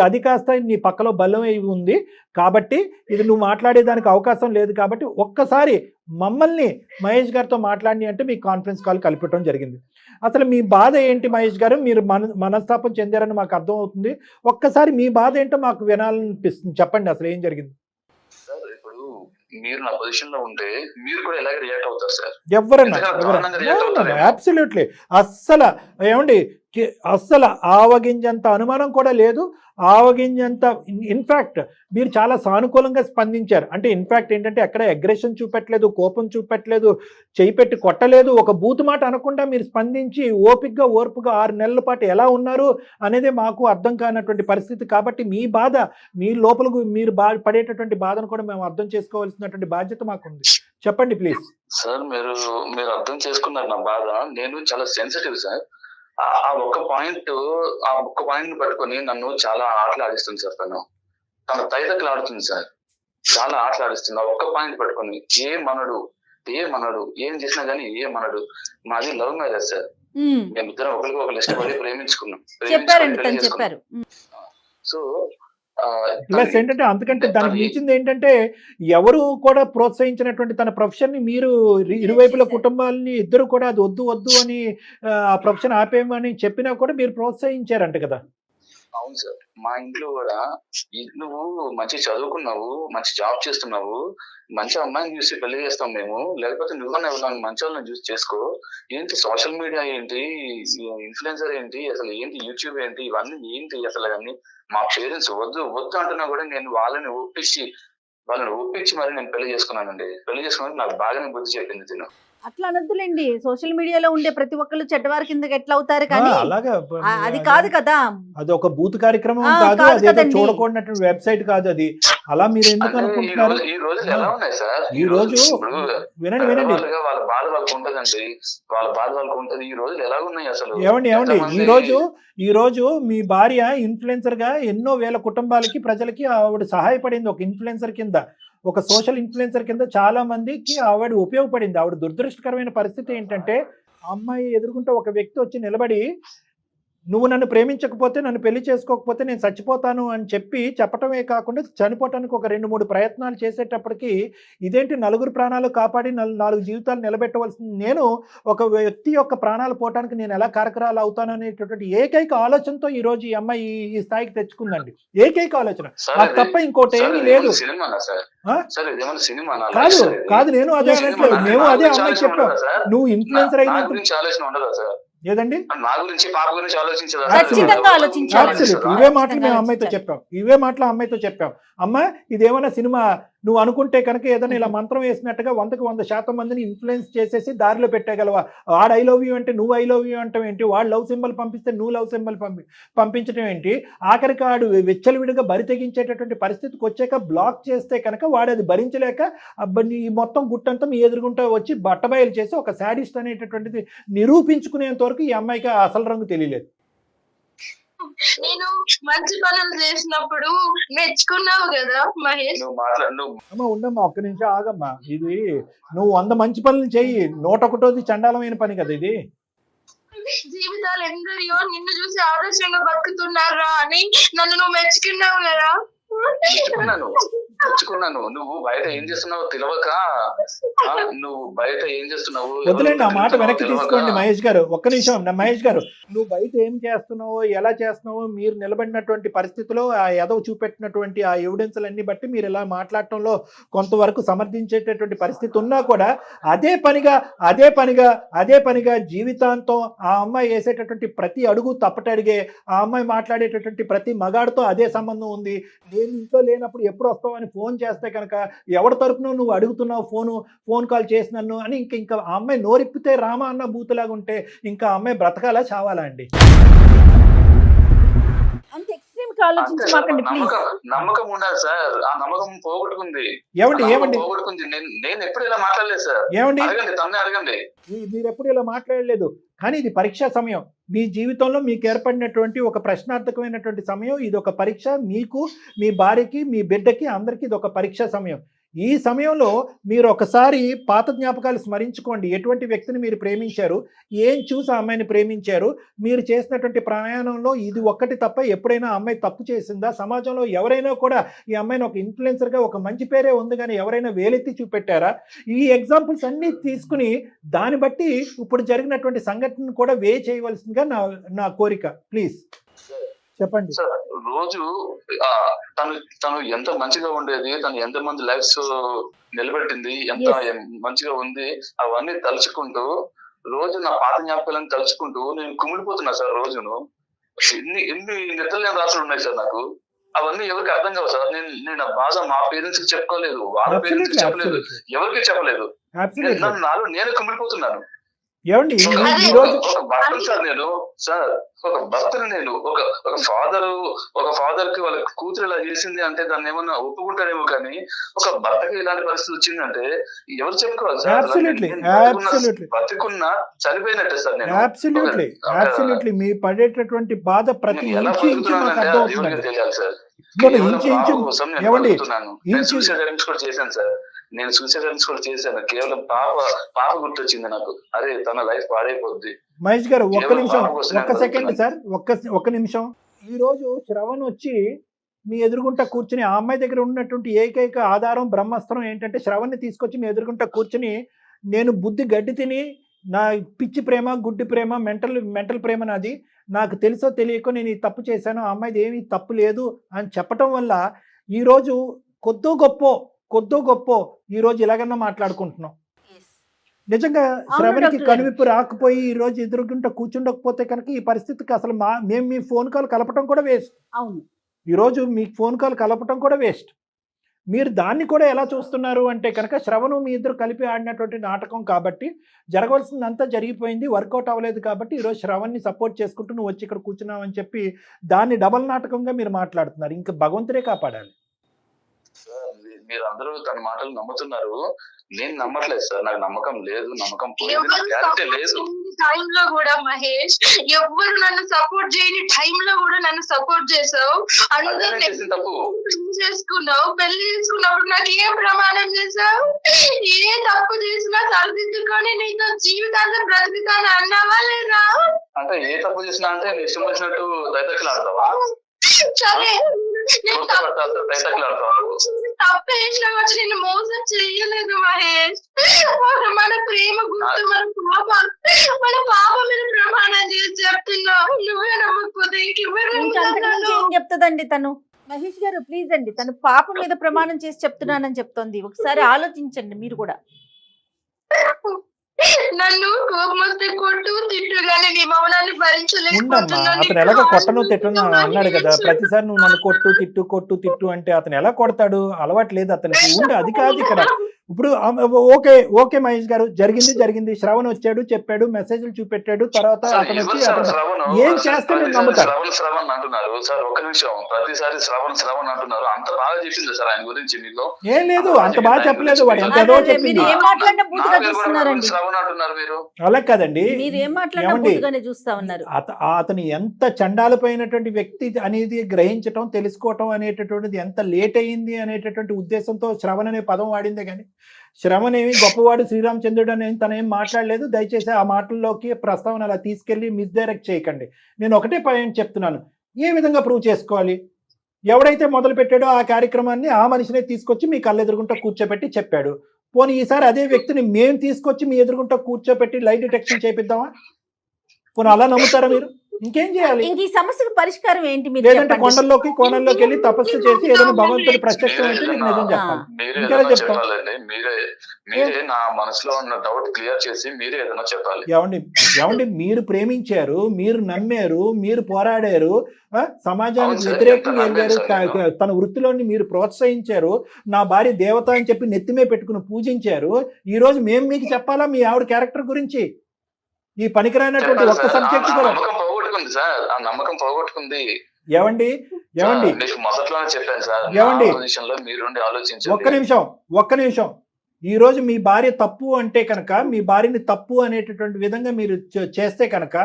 అది కాస్త నీ పక్కలో బలం అయి ఉంది కాబట్టి ఇది నువ్వు మాట్లాడేదానికి అవకాశం లేదు. కాబట్టి ఒక్కసారి మమ్మల్ని మహేష్ గారితో మాట్లాడి అంటే మీకు కాన్ఫరెన్స్ కాల్ కలిపటం జరిగింది. అసలు మీ బాధ ఏంటి మహేష్ గారు? మీరు మనస్తాపం చెందారని మాకు అర్థమవుతుంది. ఒక్కసారి మీ బాధ ఏంటో మాకు వినాలనిపిస్తుంది, చెప్పండి అసలు ఏం జరిగింది. సార్ ఇప్పుడు మీరు నా పొజిషన్ లో ఉంటే మీరు కూడా ఎలాగ రియాక్ట్ అవుతారు సార్? ఎవరన్నా అబ్సల్యూట్లీ అస్సలు ఏమండి, అస్సలు ఆవగింజంత అనుమానం కూడా లేదు, ఆవగింజంత. ఇన్ఫ్యాక్ట్ మీరు చాలా సానుకూలంగా స్పందించారు. అంటే ఇన్ఫ్యాక్ట్ ఏంటంటే ఎక్కడ అగ్రెషన్ చూపెట్టలేదు, కోపం చూపెట్టలేదు, చేయి పెట్టి కొట్టలేదు, ఒక బూతు మాట అనకుండా మీరు స్పందించి ఓపికగా ఓర్పుగా 6 నెలల పాటు ఎలా ఉన్నారు అనేది మాకు అర్థం కానటువంటి పరిస్థితి. కాబట్టి మీ బాధ, మీ లోపల మీరు పడేటటువంటి బాధను కూడా మేము అర్థం చేసుకోవాల్సినటువంటి బాధ్యత మాకుంది. చెప్పండి ప్లీజ్. సార్ మీరు అర్థం చేసుకున్నారు నా బాధ. నేను చాలా సెన్సిటివ్ సార్. ఆ ఒక్క పాయింట్ పట్టుకొని నన్ను చాలా ఆటలాడిస్తుంది సార్. తన తైతక్కలు ఆడుతుంది సార్, చాలా ఆటలాడిస్తుంది. ఆ ఒక్క పాయింట్ పట్టుకొని మనడు ఏం చేసినా గానీ మనడు. మాది లవ్ మ్యారేజ్ సార్. మేమిద్దరం ఒకరికి ఒకరు ఇష్టపడి ప్రేమించుకున్నాం. సో ప్లస్ ఏంటంటే అంతకంటే దానికి మించింది ఏంటంటే ఎవరు కూడా ప్రోత్సహించినటువంటి తన ప్రొఫెషన్ ని మీరు ఇరువైపుల కుటుంబాలని ఇద్దరు కూడా అది వద్దు అని ఆ ప్రొఫెషన్ ఆపేయమని చెప్పినా కూడా మీరు ప్రోత్సహించారంట కదా. అవును సార్, మా ఇంట్లో కూడా నువ్వు మంచి చదువుకున్నావు, మంచి జాబ్ చేస్తున్నావు, మంచి అమ్మాయిని చూసి పెళ్లి చేస్తాం మేము, లేకపోతే నువ్వు మంచి వాళ్ళని చూసి చేసుకో. ఏంటి సోషల్ మీడియా ఏంటి, ఇన్ఫ్లుయెన్సర్ ఏంటి, అసలు ఏంటి యూట్యూబ్ ఏంటి, ఇవన్నీ ఏంటి అసలు అన్ని. మా పేరెంట్స్ వద్దు అంటున్నా కూడా నేను వాళ్ళని ఒప్పించి మరి నేను పెళ్లి చేసుకున్నానండి. పెళ్లి చేసుకున్నాను, నాకు బాగానే బుద్ధి చెప్పింది తిను. అట్లా అనొద్దులేండి, సోషల్ మీడియాలో ఉండే ప్రతి ఒక్కళ్ళు చెడ్డవారి కిందకి ఎట్లా అవుతారు, కానీ అలాగా అది కాదు కదా. అది ఒక బూత్ కార్యక్రమం కాదు, అది చూడకూడనటువంటి వెబ్సైట్ కాదు అది. అలా మీరు ఎందుకు అనుకుంటున్నారు? ఈ రోజులు ఎలా ఉన్నాయి సార్? ఈ రోజు వినండి వాళ్ళ బాధ వాళ్ళకు ఉంటదండి, వాళ్ళ బాధ వాళ్ళకు ఉంటది. ఈ రోజులు ఎలా ఉన్నాయి అసలు? ఏమండి ఈ రోజు మీ భార్య ఇన్ఫ్లుయెన్సర్ గా ఎన్నో వేల కుటుంబాలకి, ప్రజలకి ఆవిడ సహాయపడింది. ఒక ఇన్ఫ్లుయెన్సర్ కింద, ఒక సోషల్ ఇన్ఫ్లుయెన్సర్ కింద చాలా మందికి ఆవిడ ఉపయోగపడింది. ఆవిడ దురదృష్టకరమైన పరిస్థితి ఏంటంటే ఆ అమ్మాయి ఎదుర్కొంటే ఒక వ్యక్తి వచ్చి నిలబడి నువ్వు నన్ను ప్రేమించకపోతే, నన్ను పెళ్లి చేసుకోకపోతే నేను చచ్చిపోతాను అని చెప్పటమే కాకుండా చనిపోవటానికి ఒక 2-3 ప్రయత్నాలు చేసేటప్పటికి ఇదేంటి 4 ప్రాణాలు కాపాడి 4 జీవితాలు నిలబెట్టవలసింది నేను ఒక వ్యక్తి యొక్క ప్రాణాలు పోవటానికి నేను ఎలా కారకరాలు అవుతాను అనేటటువంటి ఏకైక ఆలోచనతో ఈ రోజు ఈ అమ్మాయి ఈ స్థాయికి తెచ్చుకుందండి. ఏకైక ఆలోచన, అది తప్ప ఇంకోటి ఏమీ లేదు. కాదు నేను అదే అనట్లేదు, మేము అదే అమ్మాయి చెప్పాం. నువ్వు ఇన్ఫ్లుయెన్సర్ అయినా ఏదండి, నా గురించి పాప గురించి ఇవే మాటలు మేము అమ్మాయితో చెప్పాం. అమ్మ ఇదేమైనా సినిమా నువ్వు అనుకుంటే కనుక ఏదైనా ఇలా మంత్రం వేసినట్టుగా 100% మందిని ఇన్ఫ్లుయెన్స్ చేసేసి దారిలో పెట్టగలవా? వాడు ఐ లవ్ యూ అంటే నువ్వు ఐ లవ్ యూ అంటావు ఏంటి? వాడు లవ్ సింబల్ పంపిస్తే నువ్వు లవ్ సింబల్ పంపించడం ఏంటి? ఆఖరికి వాడు విచ్చలవిడిగా బరి తెగించేటటువంటి పరిస్థితికి వచ్చాక బ్లాక్ చేస్తే కనుక వాడు అది భరించలేక ఈ మొత్తం గుట్టంతా మీ ఎదురుగుంటా వచ్చి బట్టబయలు చేసి ఒక శాడిస్ట్ అనేటటువంటిది నిరూపించుకునేంత వరకు ఈ అమ్మాయికి అసలు రంగు తెలియలేదు. నేను మంచి పనులు చేసినప్పుడు మెచ్చుకున్నావు కదా మహేష్. అమ్మా ఉండమ్మా, ఒక్క నిమిషం ఆగమ్మా. ఇది నువ్వు 100 మంచి పనులు చెయ్యి, 101ది చండాలమైన పని కదా ఇది. జీవితాలు ఎందరియో నిన్ను చూసి ఆదర్శంగా బతుకుతున్నారా అని నన్ను నువ్వు మెచ్చుకున్నావు కదా. తెచ్చుకున్నాను. నువ్వు బయట ఏం చేస్తున్నావో తెలియక, నువ్వు బయట ఏం చేస్తున్నావు వదిలేండి, ఆ మాట వెనక్కి తీసుకోండి మహేష్ గారు. ఒక్క నిమిషం మహేష్ గారు, నువ్వు బయట ఏం చేస్తున్నావో ఎలా చేస్తున్నావో మీరు నిలబడినటువంటి పరిస్థితిలో ఆ ఎదవ చూపెట్టినటువంటి ఆ ఎవిడెన్స్లన్నీ బట్టి మీరు ఇలా మాట్లాడటంలో కొంతవరకు సమర్థించేటటువంటి పరిస్థితి ఉన్నా కూడా అదే పనిగా జీవితాంతం ఆ అమ్మాయి వేసేటటువంటి ప్రతి అడుగు తప్పటడిగే, ఆ అమ్మాయి మాట్లాడేటటువంటి ప్రతి మగాడితో అదే సంబంధం ఉంది. నేను ఇంట్లో లేనప్పుడు ఎప్పుడు వస్తావు అని ఫోన్ చేస్తే కనుక ఎవరి తరపున నువ్వు అడుగుతున్నావు ఫోన్ కాల్ చేసి నన్ను అని ఇంకా ఆ అమ్మాయి నోరిప్పితే రామ అన్న బూతులాగా ఉంటే ఇంకా ఆ అమ్మాయి బ్రతకాలా చావాలా అండి? అంత ఎక్స్ట్రీమ్ గా ఆలోచించమాకండి ప్లీజ్. నమ్మకం ఉండాలి సార్. ఆ నమ్మకం పోగొట్టుకుంది. ఏమండి పోగొట్టుకుంది. నేను ఎప్పుడు ఇలా మాట్లాడలేదు సార్. ఏమండి అడగండి, తన్నే అడగండి. మీరు ఎప్పుడు ఇలా మాట్లాడలేదు, కానీ ఇది పరీక్షా సమయం. మీ జీవితంలో మీకు ఏర్పడినటువంటి ఒక ప్రశ్నార్థకమైనటువంటి సమయం. ఇది ఒక పరీక్ష. మీకు, మీ భార్యకి, మీ బిడ్డకి, అందరికీ ఇది ఒక పరీక్షా సమయం. ఈ సమయంలో మీరు ఒకసారి పాత జ్ఞాపకాలు స్మరించుకోండి. ఎటువంటి వ్యక్తిని మీరు ప్రేమించారు, ఏం చూసి ఆ అమ్మాయిని ప్రేమించారు, మీరు చేసినటువంటి ప్రయాణంలో ఇది ఒక్కటి తప్ప ఎప్పుడైనా అమ్మాయి తప్పు చేసిందా? సమాజంలో ఎవరైనా కూడా ఈ అమ్మాయిని ఒక ఇన్ఫ్లుయెన్సర్గా ఒక మంచి పేరే ఉంది కానీ ఎవరైనా వేలెత్తి చూపెట్టారా? ఈ ఎగ్జాంపుల్స్ అన్నీ తీసుకుని దాన్ని బట్టి ఇప్పుడు జరిగినటువంటి సంఘటనను కూడా చేయవలసిందిగా నా కోరిక. ప్లీజ్ చెప్పండి సార్. రోజు తను ఎంత మంచిగా ఉండేది, తను ఎంత మంది లైఫ్స్ నిలబెట్టింది, ఎంత మంచిగా ఉంది, అవన్నీ తలుచుకుంటూ రోజు నా పాత జ్ఞాపకాలను తలుచుకుంటూ నేను కుమిలిపోతున్నా సార్. రోజును ఎన్ని నిద్రలేని రాత్రులు ఉన్నాయి సార్ నాకు. అవన్నీ ఎవరికి అర్థం కావు సార్. నేను ఆ బాధ మా పేరెంట్స్ కి చెప్పుకోలేదు, వాళ్ళ పేరెంట్స్ కి చెప్పలేదు, ఎవరికి చెప్పలేదు. నాలో నేను కుమిలిపోతున్నాను. ఏమండి ఒక భర్తను సార్ నేను, ఒక భర్తను నేను, ఒక ఫాదర్ కి వాళ్ళ కూతురు ఇలా చేసింది అంటే దాన్ని ఏమన్నా ఒప్పుకుంటారేమో, కానీ ఒక భర్తకి ఇలాంటి పరిస్థితి వచ్చిందంటే ఎవరు చెప్పుకోవాలి సార్? బతికున్నా చనిపోయినట్టే సార్ నేను. అబ్సల్యూట్లీ మీ పడేటటువంటి బాధ ప్రతి తెలియాలి సార్. నేను సూసైడ్ అటెంప్ట్స్ కూడా చేశాను సార్. కేవలం పాప గుర్తొచ్చింది నాకు. అరే తన లైఫ్ పాడైపోద్ది. మహేష్ గారు ఒక్క నిమిషం, ఒక్క సెకండ్ సార్, ఒక్క నిమిషం. ఈ రోజు శ్రవణ్ వచ్చి మీ ఎదురుగుంట కూర్చుని, ఆ అమ్మాయి దగ్గర ఉన్నటువంటి ఏకైక ఆధారం బ్రహ్మాస్త్రం ఏంటంటే శ్రవణ్ని తీసుకొచ్చి మీ ఎదురుగుంట కూర్చుని నేను బుద్ధి గడ్డి తిని, నా పిచ్చి ప్రేమ, గుడ్డి ప్రేమ, మెంటల్ ప్రేమ నాది, నాకు తెలుసో తెలియకో నేను ఈ తప్పు చేశాను, ఆ అమ్మాయిది ఏమీ తప్పు లేదు అని చెప్పటం వల్ల ఈరోజు కొద్దో గొప్ప ఈరోజు ఇలాగన్నా మాట్లాడుకుంటున్నాం. నిజంగా శ్రవణ్కి కనువిప్పు రాకపోయి ఈ రోజు ఎదురుగుంట కూర్చుండకపోతే కనుక ఈ పరిస్థితికి అసలు మేము మీ ఫోన్ కాల్ కలపటం కూడా వేస్ట్. అవును, ఈరోజు మీకు ఫోన్ కాల్ కలపటం కూడా వేస్ట్. మీరు దాన్ని కూడా ఎలా చూస్తున్నారు అంటే కనుక శ్రవణు మీ ఇద్దరు కలిపి ఆడినటువంటి నాటకం కాబట్టి జరగవలసిందంతా జరిగిపోయింది, వర్కౌట్ అవ్వలేదు కాబట్టి ఈరోజు శ్రవణ్ని సపోర్ట్ చేసుకుంటూ నువ్వు వచ్చి ఇక్కడ కూర్చున్నావు అని చెప్పి దాన్ని డబల్ నాటకంగా మీరు మాట్లాడుతున్నారు. ఇంకా భగవంతుడే కాపాడాలి. మీరు అందరూ తన మాటలు నమ్ముతున్నారు, నేను నమ్మట్లేదు సార్. నాకు నమ్మకం లేదు, నమ్మకం పోయింది లేదు. టైంలో కూడా మహేష్, ఎవ్వరు నన్ను సపోర్ట్ చేయని టైంలో కూడా నన్ను సపోర్ట్ చేసావు. తప్పు చేసుకున్నావు, పెళ్లి చేసుకున్నప్పుడు నాకు ఏం ప్రమాణం చేసావు? ఏ తప్పు చేసినా సరిదిద్దుకొని నీతో జీవితాంతం బ్రతుకుతాను అన్నావా లేదా? అంటే ఏ తప్పు చేసినా అంటే ఇష్టం వచ్చినట్టు దైతకులు ఆడతావా? సరే, తప్పేసిన వచ్చి నేను మోసం చెయ్యలేదు మహేష్. మన ప్రేమ గుర్తు, మన పాప మీద ప్రమాణం చేసి చెప్తున్నావు. నువ్వే నమ్మకపోతే ఏం చెప్తుందండి తను? మహేష్ గారు ప్లీజ్ అండి, తను పాప మీద ప్రమాణం చేసి చెప్తున్నానని చెప్తోంది. ఒకసారి ఆలోచించండి మీరు కూడా. నన్ను కోపం వస్తే కొట్టు తిట్టు, కానీ నీ మౌనాన్ని భరించలేకపోతున్నాను. అతను ఎలాగ కొట్టను తిట్టను అన్నాడు కదా, ప్రతిసారి నువ్వు నన్ను కొట్టు తిట్టు అంటే అతను ఎలా కొడతాడు? అలవాటు లేదు అతనికి. ఉండి అది కాదు ఇక్కడ. ఇప్పుడు ఓకే మహేష్ గారు, జరిగింది. శ్రవణ్ వచ్చాడు, చెప్పాడు, మెసేజ్లు చూపెట్టాడు, తర్వాత అతను ఏం చేస్తే నమ్ముతారు? శ్రవణ్ అంటున్నారు సార్. ఒక నిమిషం, ప్రతిసారి శ్రవణ్ అంటున్నారు. అంత బాగా చెప్పింది సార్ ఆయన గురించి మీకు? ఏం లేదు, అంత బాగా చెప్పలేదు. వాడు ఎంత ఏదో చెప్పింది. శ్రవణ్ అంటున్నారు మీరు. అలా కాదండి, అతను ఎంత చండాలపోయినటువంటి వ్యక్తి అనేది గ్రహించటం, తెలుసుకోవటం అనేటటువంటిది ఎంత లేట్ అయ్యింది అనేటటువంటి ఉద్దేశంతో శ్రవణ్ అనే పదం వాడిందే కానీ శ్రవణ్ ఏమి గొప్పవాడు శ్రీరామచంద్రుడు అని తనేం మాట్లాడలేదు. దయచేసి ఆ మాటల్లోకి ప్రస్తావన అలా తీసుకెళ్లి మిస్డైరెక్ట్ చేయకండి. నేను ఒకటే పాయింట్ చెప్తున్నాను, ఏ విధంగా ప్రూవ్ చేసుకోవాలి? ఎవడైతే మొదలు పెట్టాడో ఆ కార్యక్రమాన్ని ఆ మనిషినే తీసుకొచ్చి మీ కళ్ళెదురుగుంటా కూర్చోబెట్టి చెప్పాడు. పోనీ ఈసారి అదే వ్యక్తిని మేము తీసుకొచ్చి మీ ఎదురుగుంటా కూర్చోబెట్టి లైట్ డిటెక్షన్ చేపిద్దామా? పోనీ అలా నమ్ముతారా మీరు? ఇంకేం చేయాలి? ఇంక ఈ సమస్యకు పరిష్కారం ఏంటి మీరు లేదంటే చెప్పండి. కొండల్లోకి కోణంలోకి వెళ్ళి తపస్సు చేసి ఏదైనా భగవంతుడి ప్రత్యక్షం అయితే మీకు నిజం చెప్పాలి. మీరే ఇంకేలా ఏదైనా చెప్తాం? చెప్పాలండి. మీరే నా మనసులో ఉన్న డౌట్ క్లియర్ చేసి మీరే ఏదైనా చెప్పాలి. ఏమండి మీరు ప్రేమించారు, మీరు నమ్మారు, మీరు పోరాడారు, సమాజానికి అవును సార్, వ్యతిరేకంగా ఎంత వెళ్ళారు, నమ్మాను సార్ తన వృత్తిలోని మీరు ప్రోత్సహించారు, నా భార్య దేవత అని చెప్పి నెత్తిమే పెట్టుకుని పూజించారు. ఈ రోజు మేము మీకు చెప్పాలా మీ ఆవిడ క్యారెక్టర్ గురించి? ఈ పనికిరానటువంటి చెప్పాలి ఒక్క సార్. సబ్జెక్ట్ ఆ కూడా నమ్మకం పోగొట్టుకుంది సార్, ఆ నమ్మకం పోగొట్టుకుంది. ఏమండి సార్, మీకు మొదట్లోనే చెప్పాను సార్, ఏమండి? పొజిషన్ లో మీరుండి ఒక్క ఆలోచించండి. నిమిషం ఈ రోజు మీ భార్య తప్పు అంటే కనుక, మీ భార్యని తప్పు అనేటటువంటి విధంగా మీరు చేస్తే కనుక,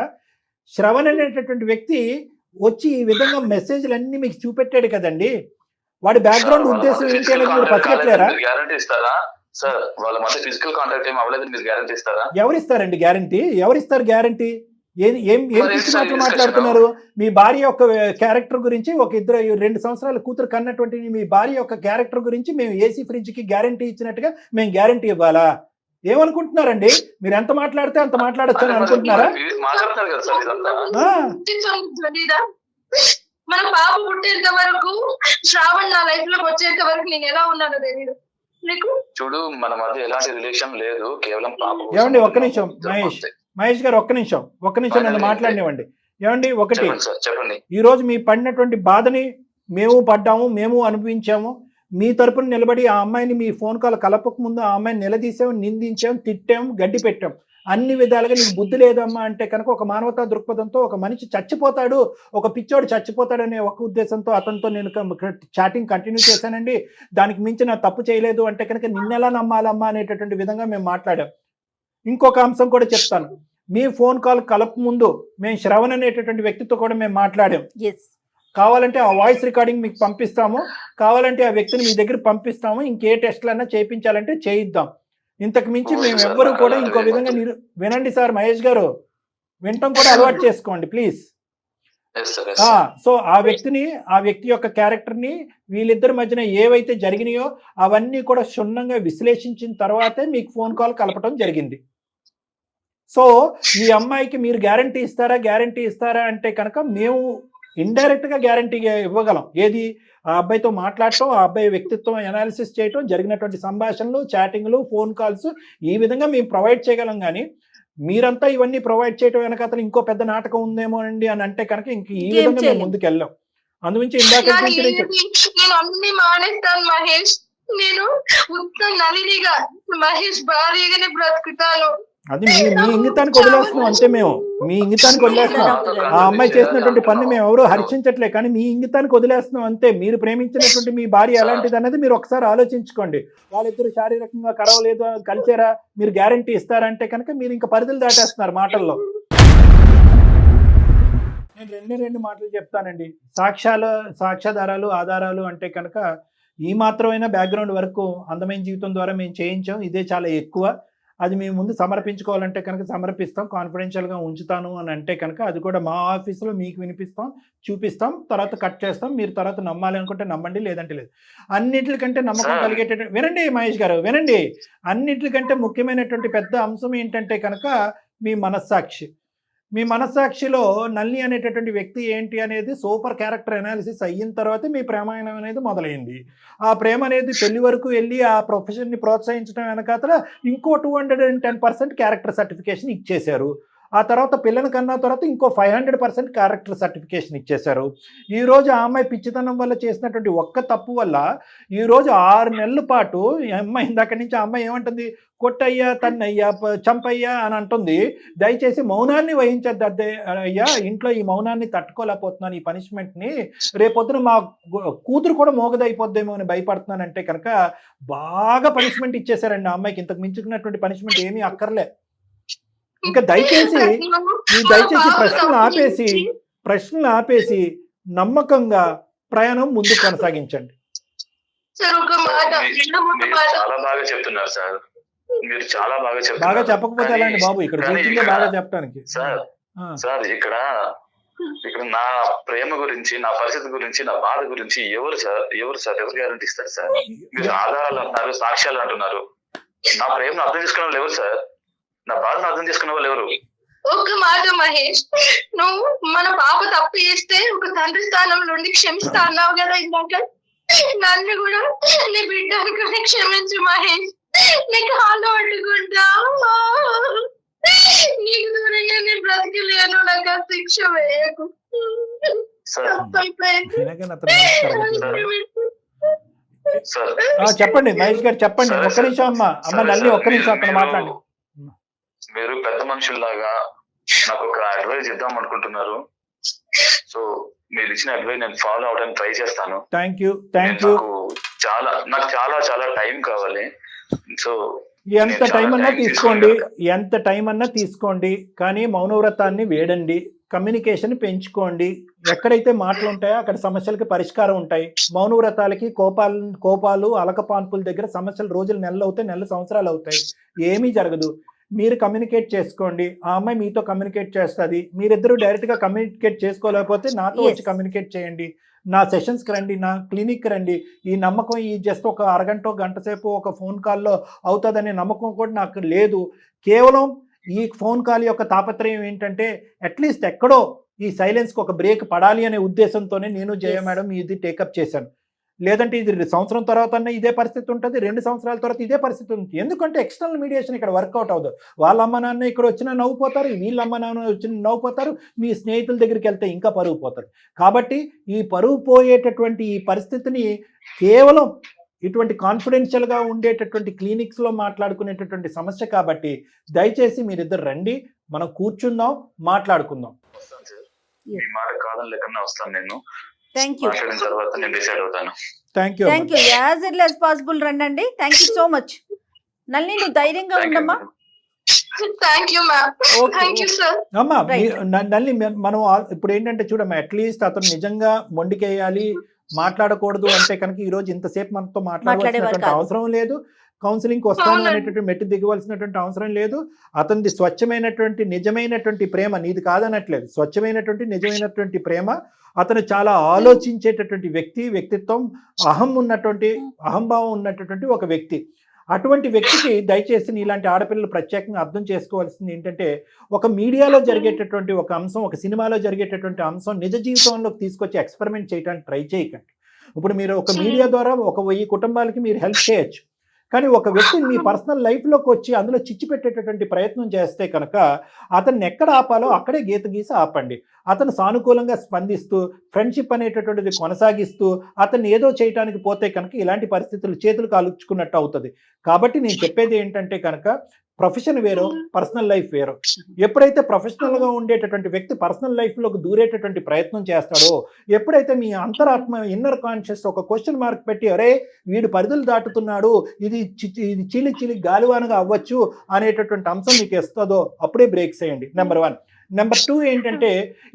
శ్రవణ్ అనేటటువంటి వ్యక్తి వచ్చి ఈ విధంగా మెసేజ్లు అన్ని మీకు చూపెట్టాడు కదండి. వాడి బ్యాక్గ్రౌండ్ ఉద్దేశం ఏంటి అనేది మీరు పచ్చగట్లేరా? గ్యారంటీ ఇస్తారా సార్? వాళ్ళ మధ్య ఫిజికల్ కాంటాక్ట్ ఏం అవ్వలేదు, మీరు గ్యారంటీ ఇస్తారా? ఎవరిస్తారండి గ్యారంటీ? ఎవరిస్తారు గ్యారంటీ? ఏం మరి పిచ్చి సార్ మాటలు మాట్లాడుతున్నారు? మీ భార్య యొక్క క్యారెక్టర్ గురించి, ఒక 2 సంవత్సరాల కూతురు కన్నటువంటి మీ భార్య యొక్క క్యారెక్టర్ గురించి మేము ఏసీ ఫ్రిడ్జ్ కి గ్యారంటీ ఇచ్చినట్టుగా మేము గ్యారంటీ ఇవ్వాలా? ఏమనుకుంటున్నారండి? మీరు ఎంత మాట్లాడితే అంత మాట్లాడచ్చు అని అనుకుంటున్నారా? మీరు మాట్లాడుతున్నారు కదా సార్ ఇదంతా. ఆ, మన పాప పుట్టేంత వరకు, శ్రావణ్ నా లైఫ్ లోకి వచ్చేంత వరకు నేను ఎలా ఉన్నానో తెలియదు నీకు. చూడు, మన మధ్య ఎలాంటి రిలేషన్ లేదు, కేవలం పాప కోసం ఏమండి ఒక్క నిమిషం ఉన్నాం అంతే. మహేష్ గారు ఒక్క నిమిషం నన్ను మాట్లాడినివ్వండి. ఏమండి ఒకటి, చెప్పండి సార్, చెప్పండి. ఈ రోజు మీ పడినటువంటి బాధని మేము పడ్డాము, మేము అనుభవించాము. మీ తరపున నిలబడి ఆ అమ్మాయిని మీ ఫోన్ కాల్ కలపక ముందు ఆ అమ్మాయిని నిలదీసాం, నిందించాం, తిట్టాం, గడ్డి పెట్టాం. అన్ని విధాలుగా నీకు బుద్ధి లేదమ్మా అంటే కనుక, ఒక మానవతా దృక్పథంతో ఒక మనిషి చచ్చిపోతాడు, ఒక పిచ్చోడు చచ్చిపోతాడు అనే ఒక ఉద్దేశంతో అతనితో నేను చాటింగ్ కంటిన్యూ చేశానండి. దానికి మించి నా తప్పు చేయలేదు అంటే కనుక నిన్నెలా నమ్మాలమ్మా అనేటటువంటి విధంగా మేము మాట్లాడాం. ఇంకొక అంశం కూడా చెప్తాను. మీ ఫోన్ కాల్ కలప ముందు మేము శ్రవణ్ అనేటటువంటి వ్యక్తితో కూడా మేము మాట్లాడాం. కావాలంటే ఆ వాయిస్ రికార్డింగ్ మీకు పంపిస్తాము, కావాలంటే ఆ వ్యక్తిని మీ దగ్గర పంపిస్తాము, ఇంకే టెస్ట్లన్నా చేయించాలంటే చేయిద్దాం. ఇంతకు మించి మేము ఎవ్వరూ కూడా ఇంకో విధంగా వినండి సార్, మహేష్ గారు వినటం కూడా అలవాటు చేసుకోండి ప్లీజ్. సో ఆ వ్యక్తి యొక్క క్యారెక్టర్ని, వీళ్ళిద్దరి మధ్యన ఏవైతే జరిగినాయో అవన్నీ కూడా క్షుణ్ణంగా విశ్లేషించిన తర్వాతే మీకు ఫోన్ కాల్ కలపటం జరిగింది. సో ఈ అమ్మాయికి మీరు గ్యారంటీ ఇస్తారా అంటే కనుక మేము ఇండైరెక్ట్ గా గ్యారంటీ ఇవ్వగలం. ఏది? ఆ అబ్బాయితో మాట్లాడటం, ఆ అబ్బాయి వ్యక్తిత్వం అనాలిసిస్ చేయటం, జరిగినటువంటి సంభాషణలు, చాటింగ్లు, ఫోన్ కాల్స్, ఈ విధంగా మేము ప్రొవైడ్ చేయగలం. కానీ మీరంతా ఇవన్నీ ప్రొవైడ్ చేయటం వెనక అతను ఇంకో పెద్ద నాటకం ఉందేమో అండి అని అంటే కనుక ఇంక ఈ విధంగా మేము ముందుకు వెళ్ళాం. అందుగురించి ఇందాక నేను అన్ని మానేస్తాను మహేష్, నేను ఉత్తమ నలినిగా మహేష్ భార్యగానే బ్రతుకుతాను. అది మీ ఇంగితానికి వదిలేస్తున్నాం అంతే. మేము మీ ఇంగితానికి వదిలేస్తున్నాం. ఆ అమ్మాయి చేసినటువంటి పని మేము ఎవరు హర్షించట్లే, కానీ మీ ఇంగితానికి వదిలేస్తున్నాం అంతే. మీరు ప్రేమించినటువంటి మీ భార్య ఎలాంటిది అనేది మీరు ఒకసారి ఆలోచించుకోండి. వాళ్ళిద్దరు శారీరకంగా కలవలేదు, కలిసారా, మీరు గ్యారంటీ ఇస్తారంటే కనుక మీరు ఇంకా పరిధులు దాటేస్తున్నారు మాటల్లో. నేను రెండు మాటలు చెప్తానండి. సాక్ష్యాధారాలు, ఆధారాలు అంటే కనుక ఈ మాత్రమైన బ్యాక్గ్రౌండ్ వరకు అందమైన జీవితం ద్వారా మేము చేయించాం. ఇదే చాలా ఎక్కువ. అది మేము ముందు సమర్పించుకోవాలంటే కనుక సమర్పిస్తాం, కాన్ఫిడెన్షియల్గా ఉంచుతాను అని అంటే కనుక అది కూడా మా ఆఫీస్లో మీకు వినిపిస్తాం, చూపిస్తాం, తర్వాత కట్ చేస్తాం. మీరు తర్వాత నమ్మాలి అనుకుంటే నమ్మండి, లేదంటే లేదు. అన్నిటికంటే నమ్మకం కలిగేటటువంటి, వినండి మహేష్ గారు వినండి, అన్నిటికంటే ముఖ్యమైనటువంటి పెద్ద అంశం ఏంటంటే కనుక మీ మనస్సాక్షి. మీ మనస్సాక్షిలో నల్లి అనేటటువంటి వ్యక్తి ఏంటి అనేది సూపర్ క్యారెక్టర్ అనాలిసిస్ అయిన తర్వాత మీ ప్రేమాయణం అనేది మొదలైంది. ఆ ప్రేమ అనేది పెళ్లి వరకు వెళ్ళి ఆ ప్రొఫెషన్ని ప్రోత్సహించడం వెనకాతల ఇంకో 210% క్యారెక్టర్ సర్టిఫికేషన్ ఇచ్చేశారు. ఆ తర్వాత పిల్లని కన్నా తర్వాత ఇంకో 500% క్యారెక్టర్ సర్టిఫికేషన్ ఇచ్చేశారు. ఈరోజు ఆ అమ్మాయి పిచ్చితనం వల్ల చేసినటువంటి ఒక్క తప్పు వల్ల ఈరోజు 6 నెలల పాటు అమ్మాయి ఇందాక నుంచి ఆ అమ్మాయి ఏమంటుంది? కొట్టయ్యా, తన్నయ్యా, చంపయ్యా అని అంటుంది. దయచేసి మౌనాన్ని వహించద్దే అయ్యా, ఇంట్లో ఈ మౌనాన్ని తట్టుకోలేకపోతున్నాను, ఈ పనిష్మెంట్ని, రేపొద్దున మా కూతురు కూడా మోగదైపోద్దేమో అని భయపడుతున్నానంటే కనుక బాగా పనిష్మెంట్ ఇచ్చేశారండి ఆ అమ్మాయికి. ఇంతకు మించుకున్నటువంటి పనిష్మెంట్ ఏమీ అక్కర్లే. ఇంకా దయచేసి ప్రశ్నలు ఆపేసి నమ్మకంగా ప్రయాణం ముందు కొనసాగించండి. చాలా బాగా చెప్తున్నారు సార్, మీరు చాలా బాగా చెప్పకపోతే ఎలా అండి బాబు? ఇక్కడ కూర్చుంటే బాగా చెప్పడానికి. సార్ ఇక్కడ ఇక్కడ నా ప్రేమ గురించి, నా పరిస్థితి గురించి, నా బాధ గురించి ఎవరు ఎవరు గ్యారంటీ ఇస్తారు సార్? మీరు ఆధారాలు అంటున్నారు, సాక్ష్యాలు అంటున్నారు. నా ప్రేమను అర్థం చేసుకునే వాళ్ళు ఎవరు సార్? నా బాధను అర్థం చేసుకునే వాళ్ళు ఎవరు? ఒక్క మాట మహేష్, నువ్వు మన పాప తప్పు చేస్తే ఒక తండ్రి స్థానం నుండి క్షమిస్తా అన్నావు కదా ఇందాక. నన్ను కూడా నీ బిడ్డ అనుకుని క్షమించు మహేష్. నీ కాళ్ళు పట్టుకుంటా, నీకు దూరంగా నేను బ్రతికలేను. నాకు ఆ శిక్ష వేయకు. సార్ వినగానే అతను నమస్కారం. సార్ చెప్పండి మహేష్ గారు, చెప్పండి. సరే, ఒక్క నిమిషం అమ్మ నల్లి, ఒక్క నిమిషం అతను మాట్లాడి. మీరు పెద్ద మనుషుల్లాగా నాకు ఒక అడ్వైజ్ ఇద్దాం అనుకుంటున్నారు. సో మీరు ఇచ్చిన అడ్వైజ్ నేను ఫాలో అవడానికి ట్రై చేస్తాను. Thank you. నాకు చాలా టైం కావాలి. సో ఎంత టైం అన్నా తీసుకోండి, కానీ మౌనవ్రతాన్ని వేడండి, కమ్యూనికేషన్ పెంచుకోండి. ఎక్కడైతే మాటలు ఉంటాయో అక్కడ సమస్యలకి పరిష్కారం ఉంటాయి. మౌనవ్రతాలకి కోపాలు అలకపాన్పుల దగ్గర సమస్యలు రోజులు నెలలు అవుతాయి, నెలలు సంవత్సరాలు అవుతాయి, ఏమీ జరగదు. మీరు కమ్యూనికేట్ చేసుకోండి, ఆ అమ్మాయి మీతో కమ్యూనికేట్ చేస్తుంది. మీరిద్దరూ డైరెక్ట్గా కమ్యూనికేట్ చేసుకోలేకపోతే నాతో వచ్చి కమ్యూనికేట్ చేయండి. నా సెషన్స్కి రండి, నా క్లినిక్కి రండి. ఈ నమ్మకం ఈ జస్ట్ ఒక అరగంట గంట సేపు ఒక ఫోన్ కాల్లో అవుతుందనే నమ్మకం కూడా నాకు లేదు. కేవలం ఈ ఫోన్ కాల్ యొక్క తాపత్రయం ఏంటంటే అట్లీస్ట్ ఎక్కడో ఈ సైలెన్స్కి ఒక బ్రేక్ పడాలి అనే ఉద్దేశంతోనే నేను జయ మేడం ఇది టేకప్ చేశాను. లేదంటే ఇది సంవత్సరం తర్వాత ఇదే పరిస్థితి ఉంటుంది, 2 సంవత్సరాల తర్వాత ఇదే పరిస్థితి ఉంటుంది. ఎందుకంటే ఎక్స్టర్నల్ మీడియేషన్ ఇక్కడ వర్కౌట్ అవ్వదు. వాళ్ళ అమ్మ నాన్న ఇక్కడ వచ్చినా నవ్వుపోతారు, వీళ్ళ అమ్మ నాన్న వచ్చిన నవ్వుపోతారు, మీ స్నేహితుల దగ్గరికి వెళ్తే ఇంకా పరువు పోతారు. కాబట్టి ఈ పరువు పోయేటటువంటి ఈ పరిస్థితిని కేవలం ఇటువంటి కాన్ఫిడెన్షియల్గా ఉండేటటువంటి క్లినిక్స్లో మాట్లాడుకునేటటువంటి సమస్య. కాబట్టి దయచేసి మీరిద్దరు రండి, మనం కూర్చుందాం, మాట్లాడుకుందాం. మీ మాట కాదని లేకన్నా వస్తాను. నేను థ్యాంక్ యూ. మాట్లాడిన తర్వాత నేను డిసైడ్ అవుతాను. Thank you. As early as possible రండి. Thank you so much. నల్ని నువ్వు ధైర్యంగా ఉండమ్మా. Thank you ma'am. Thank you sir. అమ్మా నల్లి, మనం ఇప్పుడు ఏంటంటే చూడమ్మా, అట్లీస్ట్ అతను నిజంగా మొండికేయాలి, మాట్లాడకూడదు అంటే కనుక ఈ రోజు ఇంతసేపు మనతో మాట్లాడవలసినటువంటి అవసరం లేదు. కౌన్సిలింగ్ వస్తాను అనేటువంటి మెట్టు దిగవలసినటువంటి అవసరం లేదు. అతనిది స్వచ్ఛమైనటువంటి నిజమైనటువంటి ప్రేమ, నీది కాదనట్లేదు, స్వచ్ఛమైనటువంటి నిజమైనటువంటి ప్రేమ. అతను చాలా ఆలోచించేటటువంటి వ్యక్తిత్వం, అహంభావం ఉన్నటువంటి ఒక వ్యక్తి. అటువంటి వ్యక్తికి దయచేసి ఇలాంటి ఆడపిల్లలు ప్రత్యేకంగా అర్థం చేసుకోవాల్సింది ఏంటంటే, ఒక మీడియాలో జరిగేటటువంటి ఒక అంశం, ఒక సినిమాలో జరిగేటటువంటి అంశం నిజ జీవితంలోకి తీసుకొచ్చి ఎక్స్పెరిమెంట్ చేయడానికి ట్రై చేయకండి. ఇప్పుడు మీరు ఒక మీడియా ద్వారా 1000 కుటుంబాలకి మీరు హెల్ప్ చేయొచ్చు, కానీ ఒక వ్యక్తిని మీ పర్సనల్ లైఫ్లోకి వచ్చి అందులో చిచ్చు పెట్టేటటువంటి ప్రయత్నం చేస్తే కనుక అతన్ని ఎక్కడ ఆపాలో అక్కడే గీత గీసి ఆపండి. అతను సానుకూలంగా స్పందిస్తూ ఫ్రెండ్షిప్ అనేటటువంటిది కొనసాగిస్తూ అతన్ని ఏదో చేయడానికి పోతే కనుక ఇలాంటి పరిస్థితులు చేతులు కాలుచుకున్నట్టు అవుతుంది. కాబట్టి నేను చెప్పేది ఏంటంటే కనుక ప్రొఫెషన్ వేరో, పర్సనల్ లైఫ్ వేరో. ఎప్పుడైతే ప్రొఫెషనల్గా ఉండేటటువంటి వ్యక్తి పర్సనల్ లైఫ్లోకి దూరేటటువంటి ప్రయత్నం చేస్తాడో, ఎప్పుడైతే మీ అంతరాత్మ ఇన్నర్ కాన్షియస్ ఒక క్వశ్చన్ మార్క్ పెట్టి అరే వీడు పరిధులు దాటుతున్నాడు, ఇది చీలి గాలివానగా అవ్వచ్చు అనేటటువంటి అంశం మీకు ఇస్తుందో అప్పుడే బ్రేక్ చేయండి. నెంబర్ 1. నెంబర్ 2 ఏంటంటే,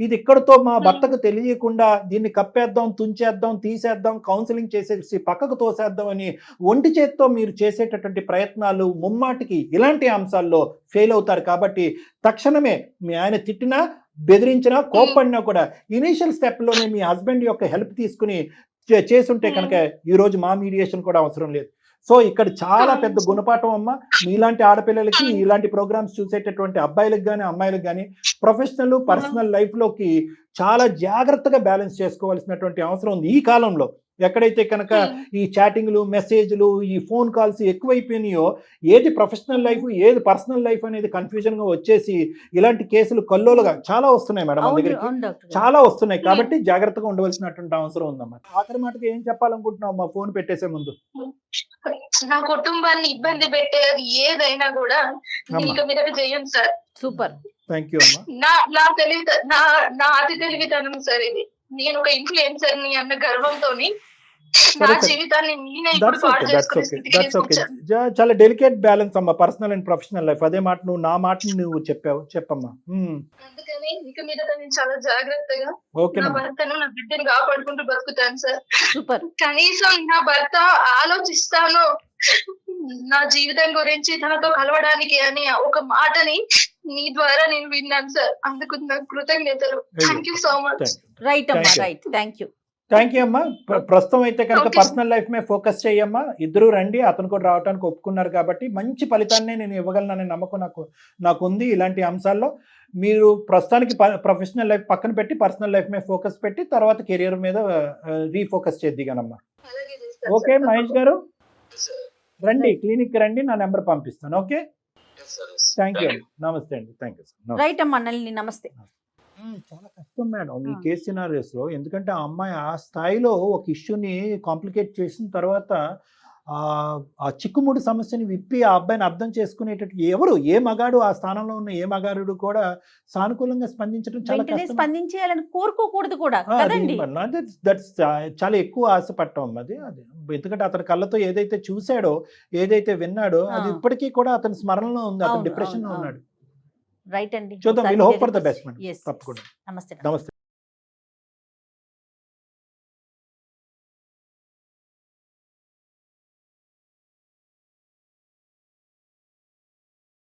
ఇది ఇక్కడతో మా భర్తకు తెలియకుండా దీన్ని కప్పేద్దాం, తుంచేద్దాం, తీసేద్దాం, కౌన్సిలింగ్ చేసేసి పక్కకు తోసేద్దాం అని ఒంటి చేత్తో మీరు చేసేటటువంటి ప్రయత్నాలు ముమ్మాటికి ఇలాంటి అంశాల్లో ఫెయిల్ అవుతారు. కాబట్టి తక్షణమే మీ ఆయన తిట్టినా, బెదిరించినా, కోప్పడినా కూడా ఇనీషియల్ స్టెప్లోనే మీ హస్బెండ్ యొక్క హెల్ప్ తీసుకుని చేసుంటే కనుక ఈరోజు మా మీడియేషన్ కూడా అవసరం లేదు. సో ఇక్కడ చాలా పెద్ద గుణపాఠం అమ్మ. మీలాంటి ఆడపిల్లలకి, ఇలాంటి ప్రోగ్రామ్స్ చూసేటటువంటి అబ్బాయిలకు కానీ అమ్మాయిలకు కానీ ప్రొఫెషనల్ పర్సనల్ లైఫ్లోకి చాలా జాగ్రత్తగా బ్యాలెన్స్ చేసుకోవాల్సినటువంటి అవసరం ఉంది ఈ కాలంలో. ఎక్కడైతే కనుక ఈ చాటింగ్లు, మెసేజ్లు, ఈ ఫోన్ కాల్స్ ఎక్కువైపోయినాయో, ఏది ప్రొఫెషనల్ లైఫ్ ఏది పర్సనల్ లైఫ్ అనేది కన్ఫ్యూజన్గా వచ్చేసి ఇలాంటి కేసులు కల్లోలుగా చాలా వస్తున్నాయి మేడం, మన దగ్గరికి చాలా వస్తున్నాయి. కాబట్టి జాగ్రత్తగా ఉండవలసినటువంటి అవసరం ఉందమ్మా. ఆఖరి మాటకి ఏం చెప్పాలనుకుంటున్నావు అమ్మా ఫోన్ పెట్టేసే ముందు? నా కుటుంబాన్ని ఇబ్బంది పెట్టేది ఏదైనా కూడా ఇక మీద చెయ్యను సార్. సూపర్. థ్యాంక్ యూ అమ్మా. నా అతి తెలివితనం సార్ ఇది. నేను ఒక ఇన్ఫ్లుయెన్సర్ ని అన్న గర్వంతోని నా జీవితాన్ని నేనే ఇప్పుడు పాడు చేసుకునే స్థితికి తీసుకొచ్చాను. చాలా డెలికేట్ బ్యాలెన్స్ అమ్మా, పర్సనల్ అండ్ ప్రొఫెషనల్ లైఫ్. అదే మాట నా మాటని నువ్వు చెప్పమ్మా. అందుకని ఇక మీద నేను చాలా జాగ్రత్తగా నా భర్తను, నా బిడ్డను కాపాడుకుంటూ బతుకుతాను సార్. సూపర్. కనీసం నా భర్త ఆలోచిస్తాను నా జీవితం గురించి, తనతో కలవడానికి అని ఒక మాటని మీ ద్వారా నేను విన్నాను సార్, అందుకు నాకు కృతజ్ఞతలు. Thank you so much. Right అమ్మా, Thank you. Right, thank you. Thank you అమ్మా. ప్రస్తుతం అయితే కనుక Okay. పర్సనల్ లైఫ్ మీద ఫోకస్ చేయమ్మా. ఇద్దరు రండి, అతను కూడా రావడానికి ఒప్పుకున్నారు కాబట్టి మంచి ఫలితాన్ని నేను ఇవ్వగలననే నమ్మకం నాకు ఉంది. ఇలాంటి అంశాల్లో మీరు ప్రస్తుతానికి ప్రొఫెషనల్ లైఫ్ పక్కన పెట్టి పర్సనల్ లైఫ్ మీద ఫోకస్ పెట్టి తర్వాత కెరియర్ మీద రీఫోకస్ చేద్దిగానమ్మా. అలాగే చేస్తాను ఓకే సార్. మహేష్ గారు, రండి క్లినిక్ రండి, నా నెంబర్ పంపిస్తాను. Okay, thank you. నమస్తే అండి, థ్యాంక్ యూ. రైట్ అమ్మా నళిని, నమస్తే. చాలా కష్టం మేడం ఈ కేసు సినారియోస్ లో. ఎందుకంటే ఆ అమ్మాయి ఆ స్థాయిలో ఒక ఇష్యూని కాంప్లికేట్ చేసిన తర్వాత ఆ చిక్కుముడి సమస్యని విప్పి ఆ అబ్బాయిని అర్థం చేసుకునేటట్టు ఎవరు, ఏ మగాడు ఆ స్థానంలో ఉన్న ఏ మగాడు కూడా సానుకూలంగా స్పందించడం చాలా వెంటనే కష్టం. స్పందించేయాలని కోరుకోకూడదు కూడా కదండి. దట్స్ చాలా ఎక్కువ ఆశపడటం అది. ఎందుకంటే అతని కళ్ళతో ఏదైతే చూశాడో, ఏదైతే విన్నాడో అది ఇప్పటికీ కూడా అతని స్మరణలో ఉంది. అతను అవును, డిప్రెషన్ లో అవును, ఉన్నాడు. రైట్ అండి. చూద్దాం, ఒకసారి we'll hope for the జరిగి- best, madam. Yes, yes. తప్పకుండా. నమస్తే. నమస్తే.